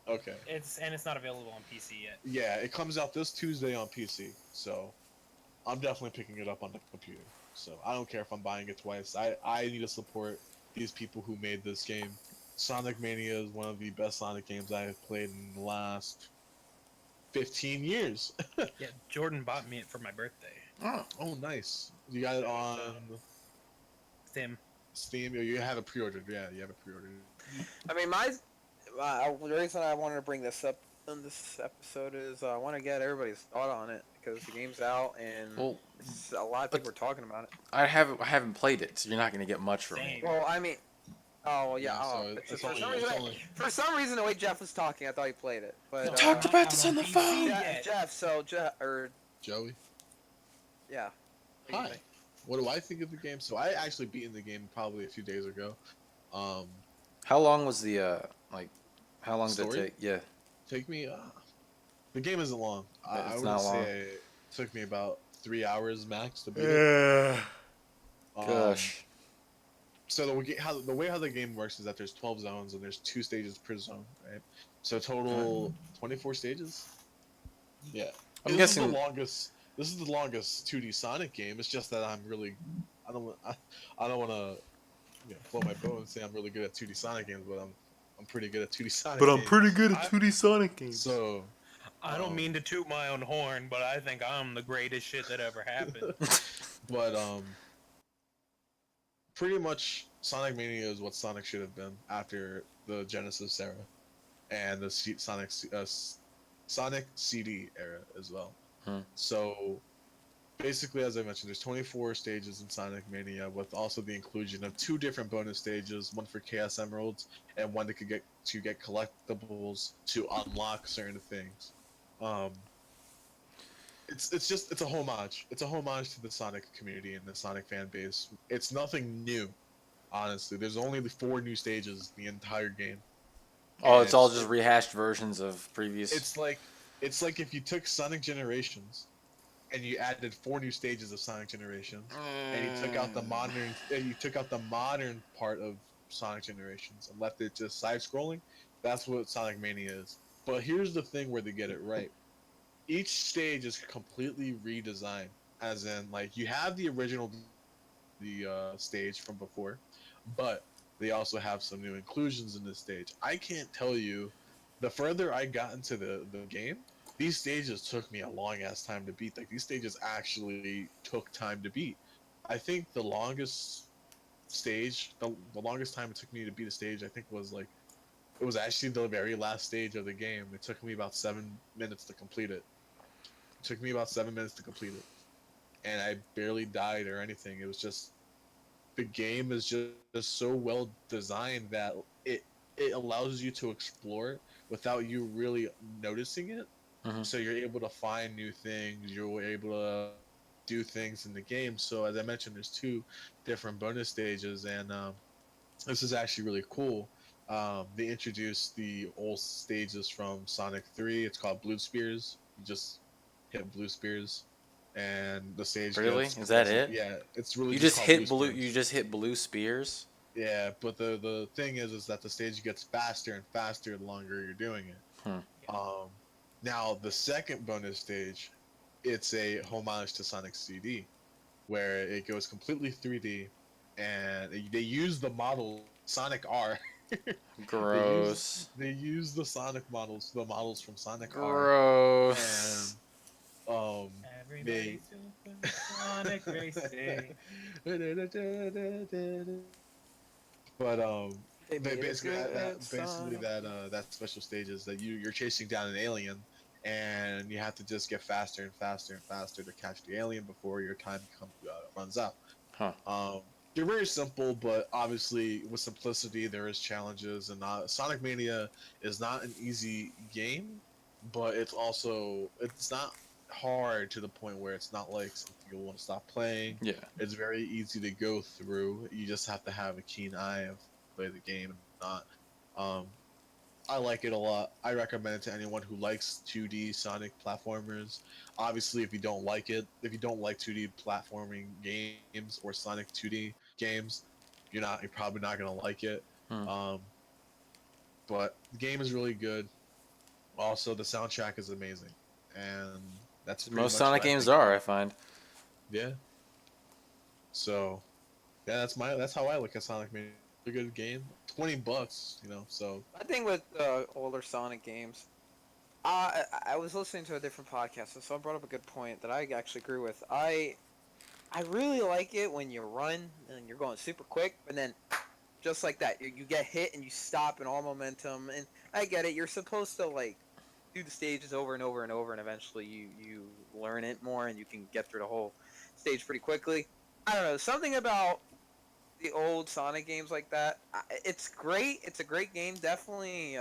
Okay. It's not available on PC yet. Yeah, it comes out this Tuesday on PC, so I'm definitely picking it up on the computer. So I don't care if I'm buying it twice. I need to support these people who made this game. Sonic Mania is one of the best Sonic games I have played in the last 15 years. Yeah, Jordan bought me it for my birthday. Oh, nice. You got it on Sim. Steam. You have it pre-ordered. Yeah, you have it pre-ordered. I mean, the reason I wanted to bring this up in this episode is I want to get everybody's thought on it because the game's out and Well, a lot of people are talking about it. I haven't played it, so you're not gonna get much from me. Same. Well, I mean, oh yeah. Yeah, so But it's for only- some it's reason, only- for some reason, the way Jeff was talking, I thought he played it. But No, talked not about out this on the PC phone. yet. Jeff. So Joey, yeah. What do you hi. think? What do I think of the game? So I actually beaten the game probably a few days ago. How long was the How long did it Story? take? Yeah. Take me. The game isn't long. Yeah, I it's would not long. say it took me about 3 hours max to beat it. Gosh. So the way how the game works is that there's 12 zones and there's 2 stages per zone, right? So total 24 stages. Yeah. I'm This is guessing. the longest. This is the longest 2D Sonic game. It's just that I'm really. I don't want to blow my bow and say I'm really good at 2D Sonic games, but I'm pretty good at 2D Sonic. games. good at 2D Sonic games. So. I don't mean to toot my own horn, but I think I'm the greatest shit that ever happened. But pretty much Sonic Mania is what Sonic should have been after the Genesis era and the Sonic CD era as well. So basically, as I mentioned, there's 24 stages in Sonic Mania with also the inclusion of 2 different bonus stages, one for Chaos Emeralds and one to get collectibles to unlock certain things. It's a homage. It's a homage to the Sonic community and the Sonic fan base. It's nothing new, honestly. There's only 4 new stages in the entire game. Oh, And it's all just rehashed versions of previous. It's like if you took Sonic Generations and you added 4 new stages of Sonic Generations and you took out the modern part of Sonic Generations and left it just side scrolling. That's what Sonic Mania is. But here's the thing where they get it right. Each stage is completely redesigned, as in like you have the original stage from before, but they also have some new inclusions in this stage. I can't tell you, the further I got into the game, these stages took me a long ass time to beat. Like these stages actually took time to beat. I think the longest stage, the longest time it took me to beat a stage, I think it was actually the very last stage of the game. It took me about 7 minutes to complete it. It took me about 7 minutes to complete it. And I barely died or anything. It was just, the game is just so well designed that it allows you to explore without you really noticing it. Mhm. So you're able to find new things. You're able to do things in the game. So as I mentioned, there's 2 different bonus stages, and this is actually really cool. They introduced the old stages from Sonic 3. It's called Blue Spears. You just hit Blue Spears, and the stage. Really? gets- Is that it? Yeah, it's really. You just called hit blue. Spears. You just hit blue spears. Yeah, but the thing is that the stage gets faster and faster the longer you're doing it. Now the second bonus stage, it's a homage to Sonic CD, where it goes completely 3D, and they use the model Sonic R. Gross. They use the Sonic models, the models from Sonic R, Gross. and Everybody super Sonic racing. but They made it basically good, basically Sonic. that special stage is that you're chasing down an alien, and you have to just get faster and faster and faster to catch the alien before your time runs out. Huh. They're very simple, but obviously with simplicity there is challenges, and Sonic Mania is not an easy game, but it's not hard to the point where it's not like something you'll want to stop playing. Yeah. It's very easy to go through. You just have to have a keen eye of play the game and not. I like it a lot. I recommend it to anyone who likes 2D Sonic platformers. Obviously, if you don't like 2D platforming games or Sonic 2D games, you're probably not gonna like it. But the game is really good. Also, the soundtrack is amazing, and that's pretty Most much Sonic what I games think. are, I find. Yeah. So, yeah, that's how I look at Sonic Mania. A good game, $20, So I think with older Sonic games, I was listening to a different podcast, and someone brought up a good point that I actually agree with. I really like it when you run and you're going super quick, but then just like that, you get hit and you stop in all momentum. And I get it. You're supposed to like do the stages over and over and over, and eventually you learn it more and you can get through the whole stage pretty quickly. I don't know, something about the old Sonic games like that. It's great. It's a great game. Definitely.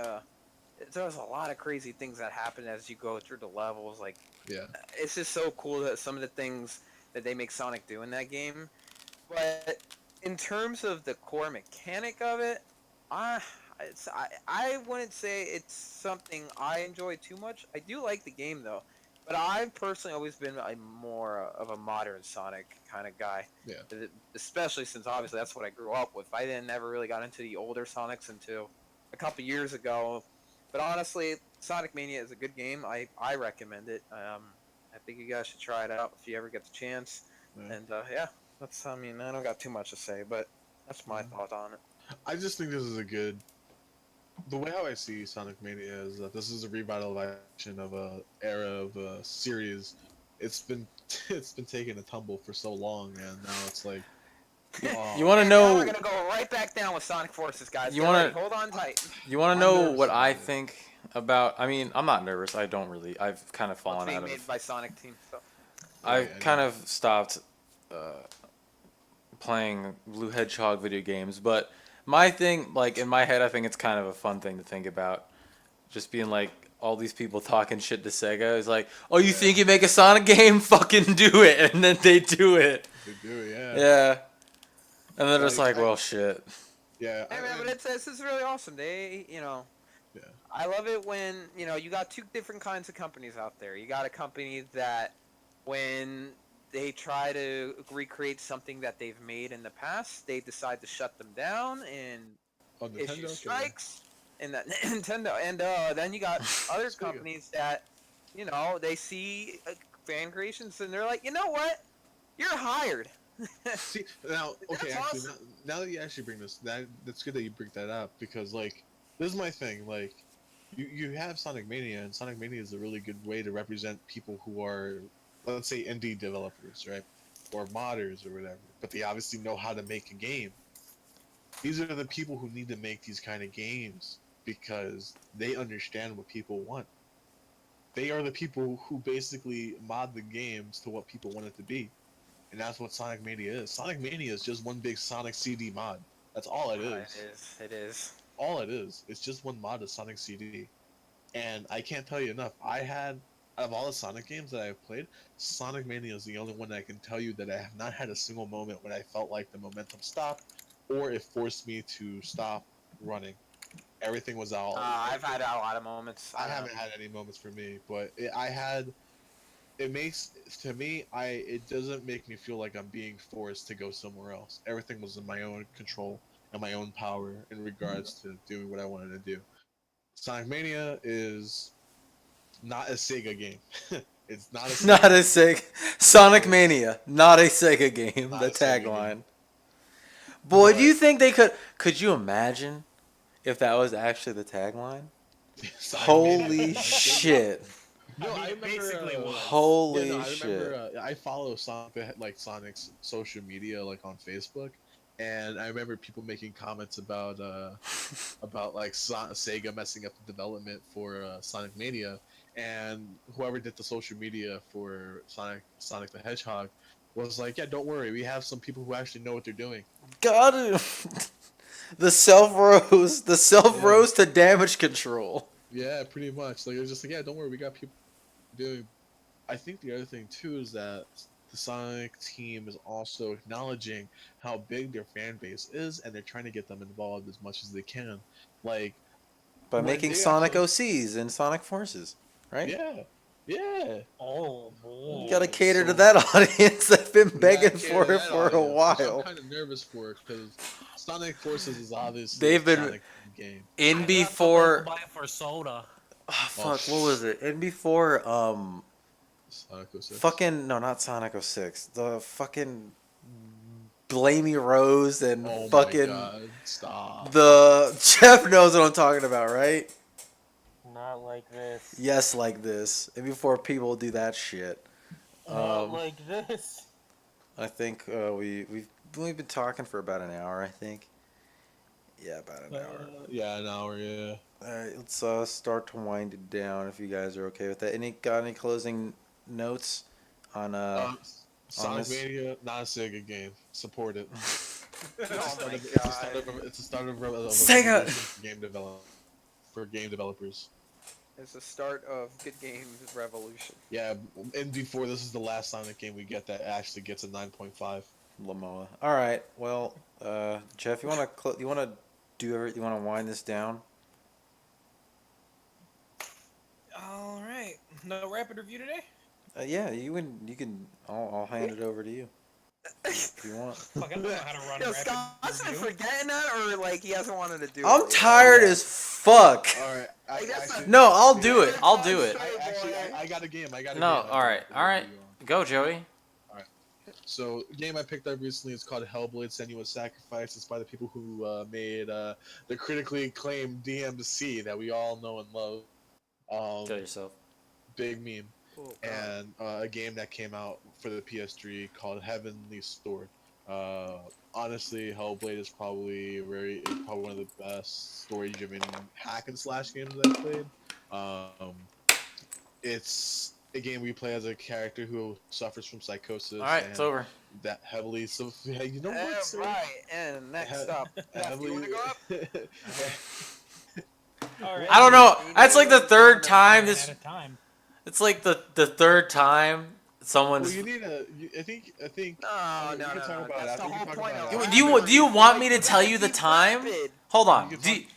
There's a lot of crazy things that happen as you go through the levels. Like, Yeah. it's just so cool that some of the things that they make Sonic do in that game. But in terms of the core mechanic of it, I I wouldn't say it's something I enjoy too much. I do like the game though, but I've personally always been a more of a modern Sonic kind of guy. Yeah. Especially since obviously that's what I grew up with. I didn't never really got into the older Sonics until a couple years ago. But honestly, Sonic Mania is a good game. I recommend it. I think you guys should try it out if you ever get the chance. Yeah. And yeah, that's. I mean, I don't got too much to say, but that's my thought on it. I just think this is a good. The way how I see Sonic Mania is that this is a revitalization of a era of a series. It's been it's been taking a tumble for so long, and now it's like. Oh, You want to And now know? we're gonna go right back down with Sonic Forces, guys. You Get wanna- ready. Hold on tight. You want I'm to know nervous what I about it. think about? I mean, I'm not nervous. I don't really. I've kind of It's fallen being out made of. by Sonic Team. So. I've Yeah, kind yeah. of stopped playing Blue Hedgehog video games, but my thing, like in my head, I think it's kind of a fun thing to think about. Just being like all these people talking shit to Sega is like, oh, you think you make a Sonic game? Fucking do it, and then they do it. They do, yeah. Yeah, and they're just Like, like, well, shit. Yeah. Hey man, but this is really awesome. They, you know, Yeah. I love it when you got two different kinds of companies out there. You got a company that when they try to recreate something that they've made in the past, they decide to shut them down and On Nintendo, issue okay. strikes. And that Nintendo, and then you got other Sega. companies that, they see fan creations and they're like, you know what, you're hired. See now, okay, That's actually, awesome. now that you actually bring this, that's good that you bring that up because like this is my thing. Like, you have Sonic Mania, and Sonic Mania is a really good way to represent people who are, let's say, indie developers, right, or modders or whatever. But they obviously know how to make a game. These are the people who need to make these kind of games because they understand what people want. They are the people who basically mod the games to what people want it to be. And that's what Sonic Mania is. Sonic Mania is just one big Sonic CD mod. That's all it is. It is. All it is. It's just one mod of Sonic CD. And I can't tell you enough. Out of all the Sonic games that I've played, Sonic Mania is the only one that I can tell you that I have not had a single moment when I felt like the momentum stopped or it forced me to stop running. Everything was all. I've had a lot of moments. I haven't had any moments for me, but it makes, to me, it doesn't make me feel like I'm being forced to go somewhere else. Everything was in my own control and my own power in regards to doing what I wanted to do. Sonic Mania is not a Sega game. It's not a Sega Not a Sega. Sonic Mania, not a Sega game. Not The a Sega tagline. game. Boy, But- do you think they could? Could you imagine if that was actually the tagline? Sonic Holy Mania. shit! No, I mean, I it remember, basically was. Holy yeah, no, I shit! remember, I follow Sonic's social media, like on Facebook, and I remember people making comments about like Sega messing up the development for Sonic Mania, and whoever did the social media for Sonic the Hedgehog was like, yeah, don't worry, we have some people who actually know what they're doing. Got it. The self rose to damage control. Yeah, pretty much. Like, it was just like, yeah, don't worry, we got people doing. I think the other thing too is that the Sonic team is also acknowledging how big their fan base is, and they're trying to get them involved as much as they can. Like, By When making they Sonic actually- OCs and Sonic Forces, right? yeah. Oh, boy. You gotta cater to so- that audience that's been We begging gotta for cater it that for a audience, which I'm while. kind of nervous for because Sonic Forces is obviously They've been- a Sonic game. In before, Buy it for soda. fuck, what was it? In before, Sonic 06. fucking no, not Sonic 06. The fucking Blamey Rose and Oh my fucking God, stop. the Jeff knows what I'm talking about, right? Not like this. Yes, like this. And before people do that shit. Like this. I think we've been talking for about an hour. I think. Yeah, about an hour. Yeah, an hour. Yeah. All right, let's start to wind it down if you guys are okay with that. Any closing notes on Sonic this? Mania, not a Sega game. Support it. Oh my It's a god. start it's a start of a Sega! revolution for game developers. It's the start of good games revolution. Yeah, and before this is the last Sonic game we get that actually gets a 9.5. Lamoa. All right. Well, Jeff, you want to wind this down? All right. No rapid review today. Yeah, you can. I'll hand it over to you if you want. Fuck, I don't know how to run Yo, rapid Scott's been review. forgetting that, or like he hasn't wanted to do it. I'm tired as fuck. All right, I guess actually, No, I'll do it. I'll do it. I got a game. I got a No, game. all right, all right. Go, Joey. So, a game I picked up recently is called Hellblade: Senua's Sacrifice. It's by the people who made the critically acclaimed DMC that we all know and love. Kill yourself. Big meme. Oh, God. And a game that came out for the PS3 called Heavenly Sword. Honestly, Hellblade is probably one of the best story-driven hack and slash games I've played. It's a game we play as a character who suffers from psychosis. All right, and it's over. That heavily, so yeah, you know what? sir? Right, and next up, Jeff, you want to go up? All right. I don't know. That's like the third time At this. a time. It's like the third time Well, someone's. you need a. I think. No, we no, can no, talk no. about That's it the after. We whole can talk point about of it it. after. Do you want me to tell you the time? Rapid. Hold on. We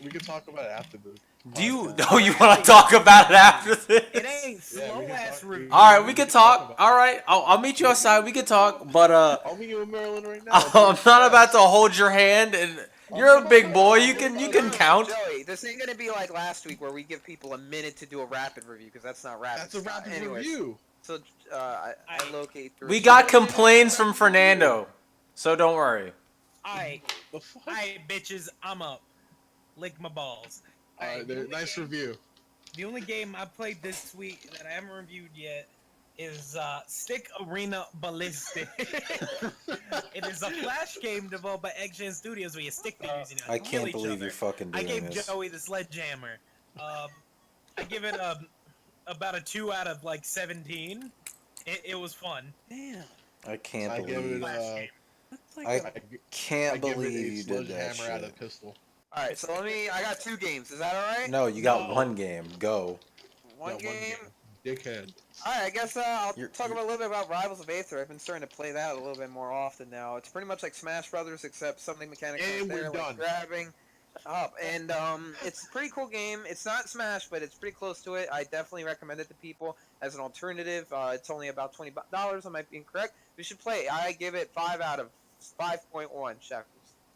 can talk about it after the. Do you? podcast. Oh, you want to talk about it after this? It ain't Yeah, slow we can ass talk- review. All right, we can talk. All right, I'll meet you outside. We can talk, but I'll meet you in Maryland right now. I'm not about to hold your hand. And you're a big boy. You can count. Joey, this ain't gonna be like last week where we give people a minute to do a rapid review because that's not rapid. That's a rapid Anyways, review. So I locate. the We receipt. got complaints from Fernando, so don't worry. Alright, The fuck? bitches, I'm up. Lick my balls. Alright, nice review. The only game I played this week that I haven't reviewed yet is Stick Arena Ballistic. It is a flash game developed by Eggshine Studios where you stick figures, you know, I kill can't each believe other. you're fucking I doing gave this. Joey the sledgehammer. I give it about a 2 out of like 17. It was fun. Damn. I can't I give believe. it Flash a. game. That's like I a- I can't give it believe a you did that sledgehammer out shit. of pistol. All right, so I got 2 games. Is that all right? No, you got No. one game. Go. One Yeah, game. Dickhead. All right, I guess I'll You're- talk about a little bit about Rivals of Aether. I've been starting to play that a little bit more often now. It's pretty much like Smash Brothers, except something mechanics And there, we're like done. grabbing up. And it's a pretty cool game. It's not Smash, but it's pretty close to it. I definitely recommend it to people as an alternative. It's only about $20. I might be incorrect. We should play. I give it 5 out of 5.1 shekels.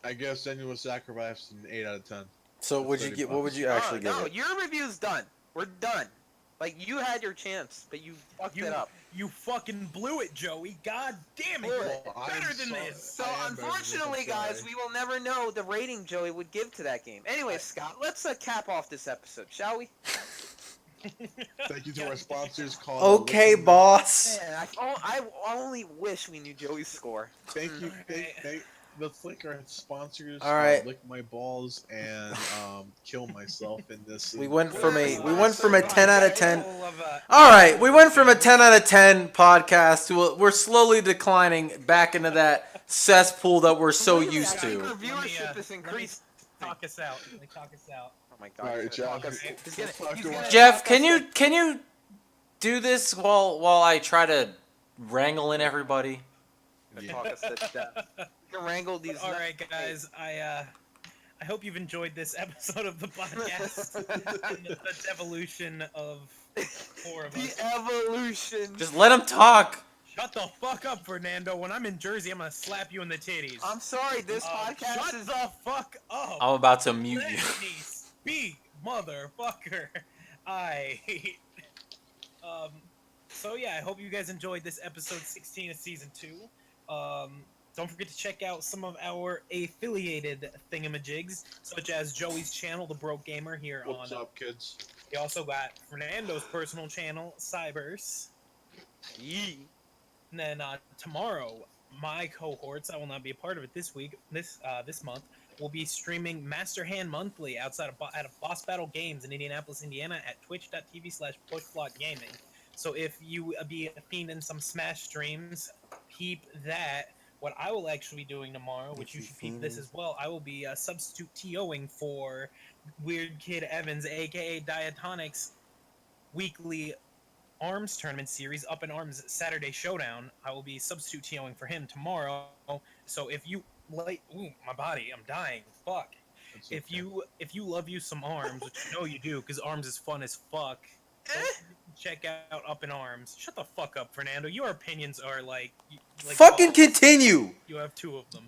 I guess Senua's Sacrifice an 8 out of 10. So would you $30 get? What would you actually give no, it? your review's done. We're done. Like, you had your chance, but you fucked it up. You fucking blew it, Joey. God damn it. Blew You're it. better than sorry. this. So, I am better than this, unfortunately, I'm guys, sorry. we will never know the rating Joey would give to that game. Anyway, Scott, let's cap off this episode, shall we? Thank you to our sponsors. Called Okay, boss. Man, I only wish we knew Joey's score. Thank you. Alright. Let's thank our sponsors. All right. Lick my balls and kill myself in this. We went from a 10 10 out of 10. All right, we went from a 10 out of 10 podcast to we're slowly declining back into that cesspool that we're so Really, used I think to. our viewership is increased. Talk us out. Let me talk us out. Oh my god. All right, he's gonna Jeff. talk us- Let's he's gonna- talk he's to gonna our- Jeff, talk us- can you do this while I try to wrangle in everybody? talk us to death. You can wrangle these. All right, guys. I hope you've enjoyed this episode of the podcast. and the devolution of 4 of The us. evolution. Just let him talk. Shut the fuck up, Fernando. When I'm in Jersey, I'm gonna slap you in the titties. I'm sorry. This podcast Shut is. the fuck up. I'm about to mute Let you. me speak, motherfucker. So yeah, I hope you guys enjoyed this episode 16 of season 2. Don't forget to check out some of our affiliated thingamajigs, such as Joey's channel, The Broke Gamer, here What's on. up, kids? We also got Fernando's personal channel, Cybers. Yee. And then tomorrow, my cohorts, I will not be a part of it this week, this month, will be streaming Master Hand Monthly out of Boss Battle Games in Indianapolis, Indiana at twitch.tv/pushblockgaming. So if you be a fiend in some Smash streams, peep that. What I will actually be doing tomorrow, which you should peep this as well, I will be substitute TOing for Weird Kid Evans, aka Diatonics, weekly Arms tournament series, Up in Arms Saturday Showdown. I will be substitute TOing for him tomorrow. So if you like, ooh, my body, I'm dying. Fuck. That's If okay. you love you some Arms, which you know you do, because Arms is fun as fuck. Check out Up in Arms. Shut the fuck up, Fernando. Your opinions are like Fucking continue. You have two of them.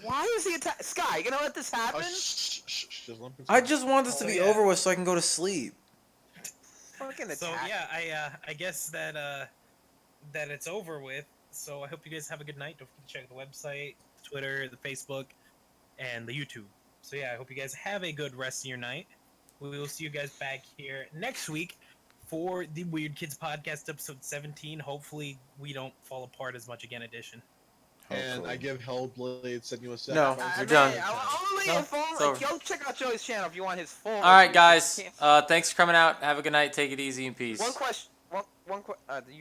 Why is he attack? Sky, you gonna let this Oh, happen? just let me- I just want this to Oh, be yeah. over with so I can go to sleep. Fucking attack. So yeah, I guess that that it's over with. So I hope you guys have a good night. Don't forget to check the website, the Twitter, the Facebook, and the YouTube. So yeah, I hope you guys have a good rest of your night. We will see you guys back here next week for the Weird Kids Podcast episode 17. Hopefully we don't fall apart as much again edition. And I give Hellblade Senua's Sacrifice. No. You're done. Only No, if only, it's over. go check out Joey's channel if you want his full. All right, review. guys. Can't- Thanks for coming out. Have a good night. Take it easy in peace. One question. One. You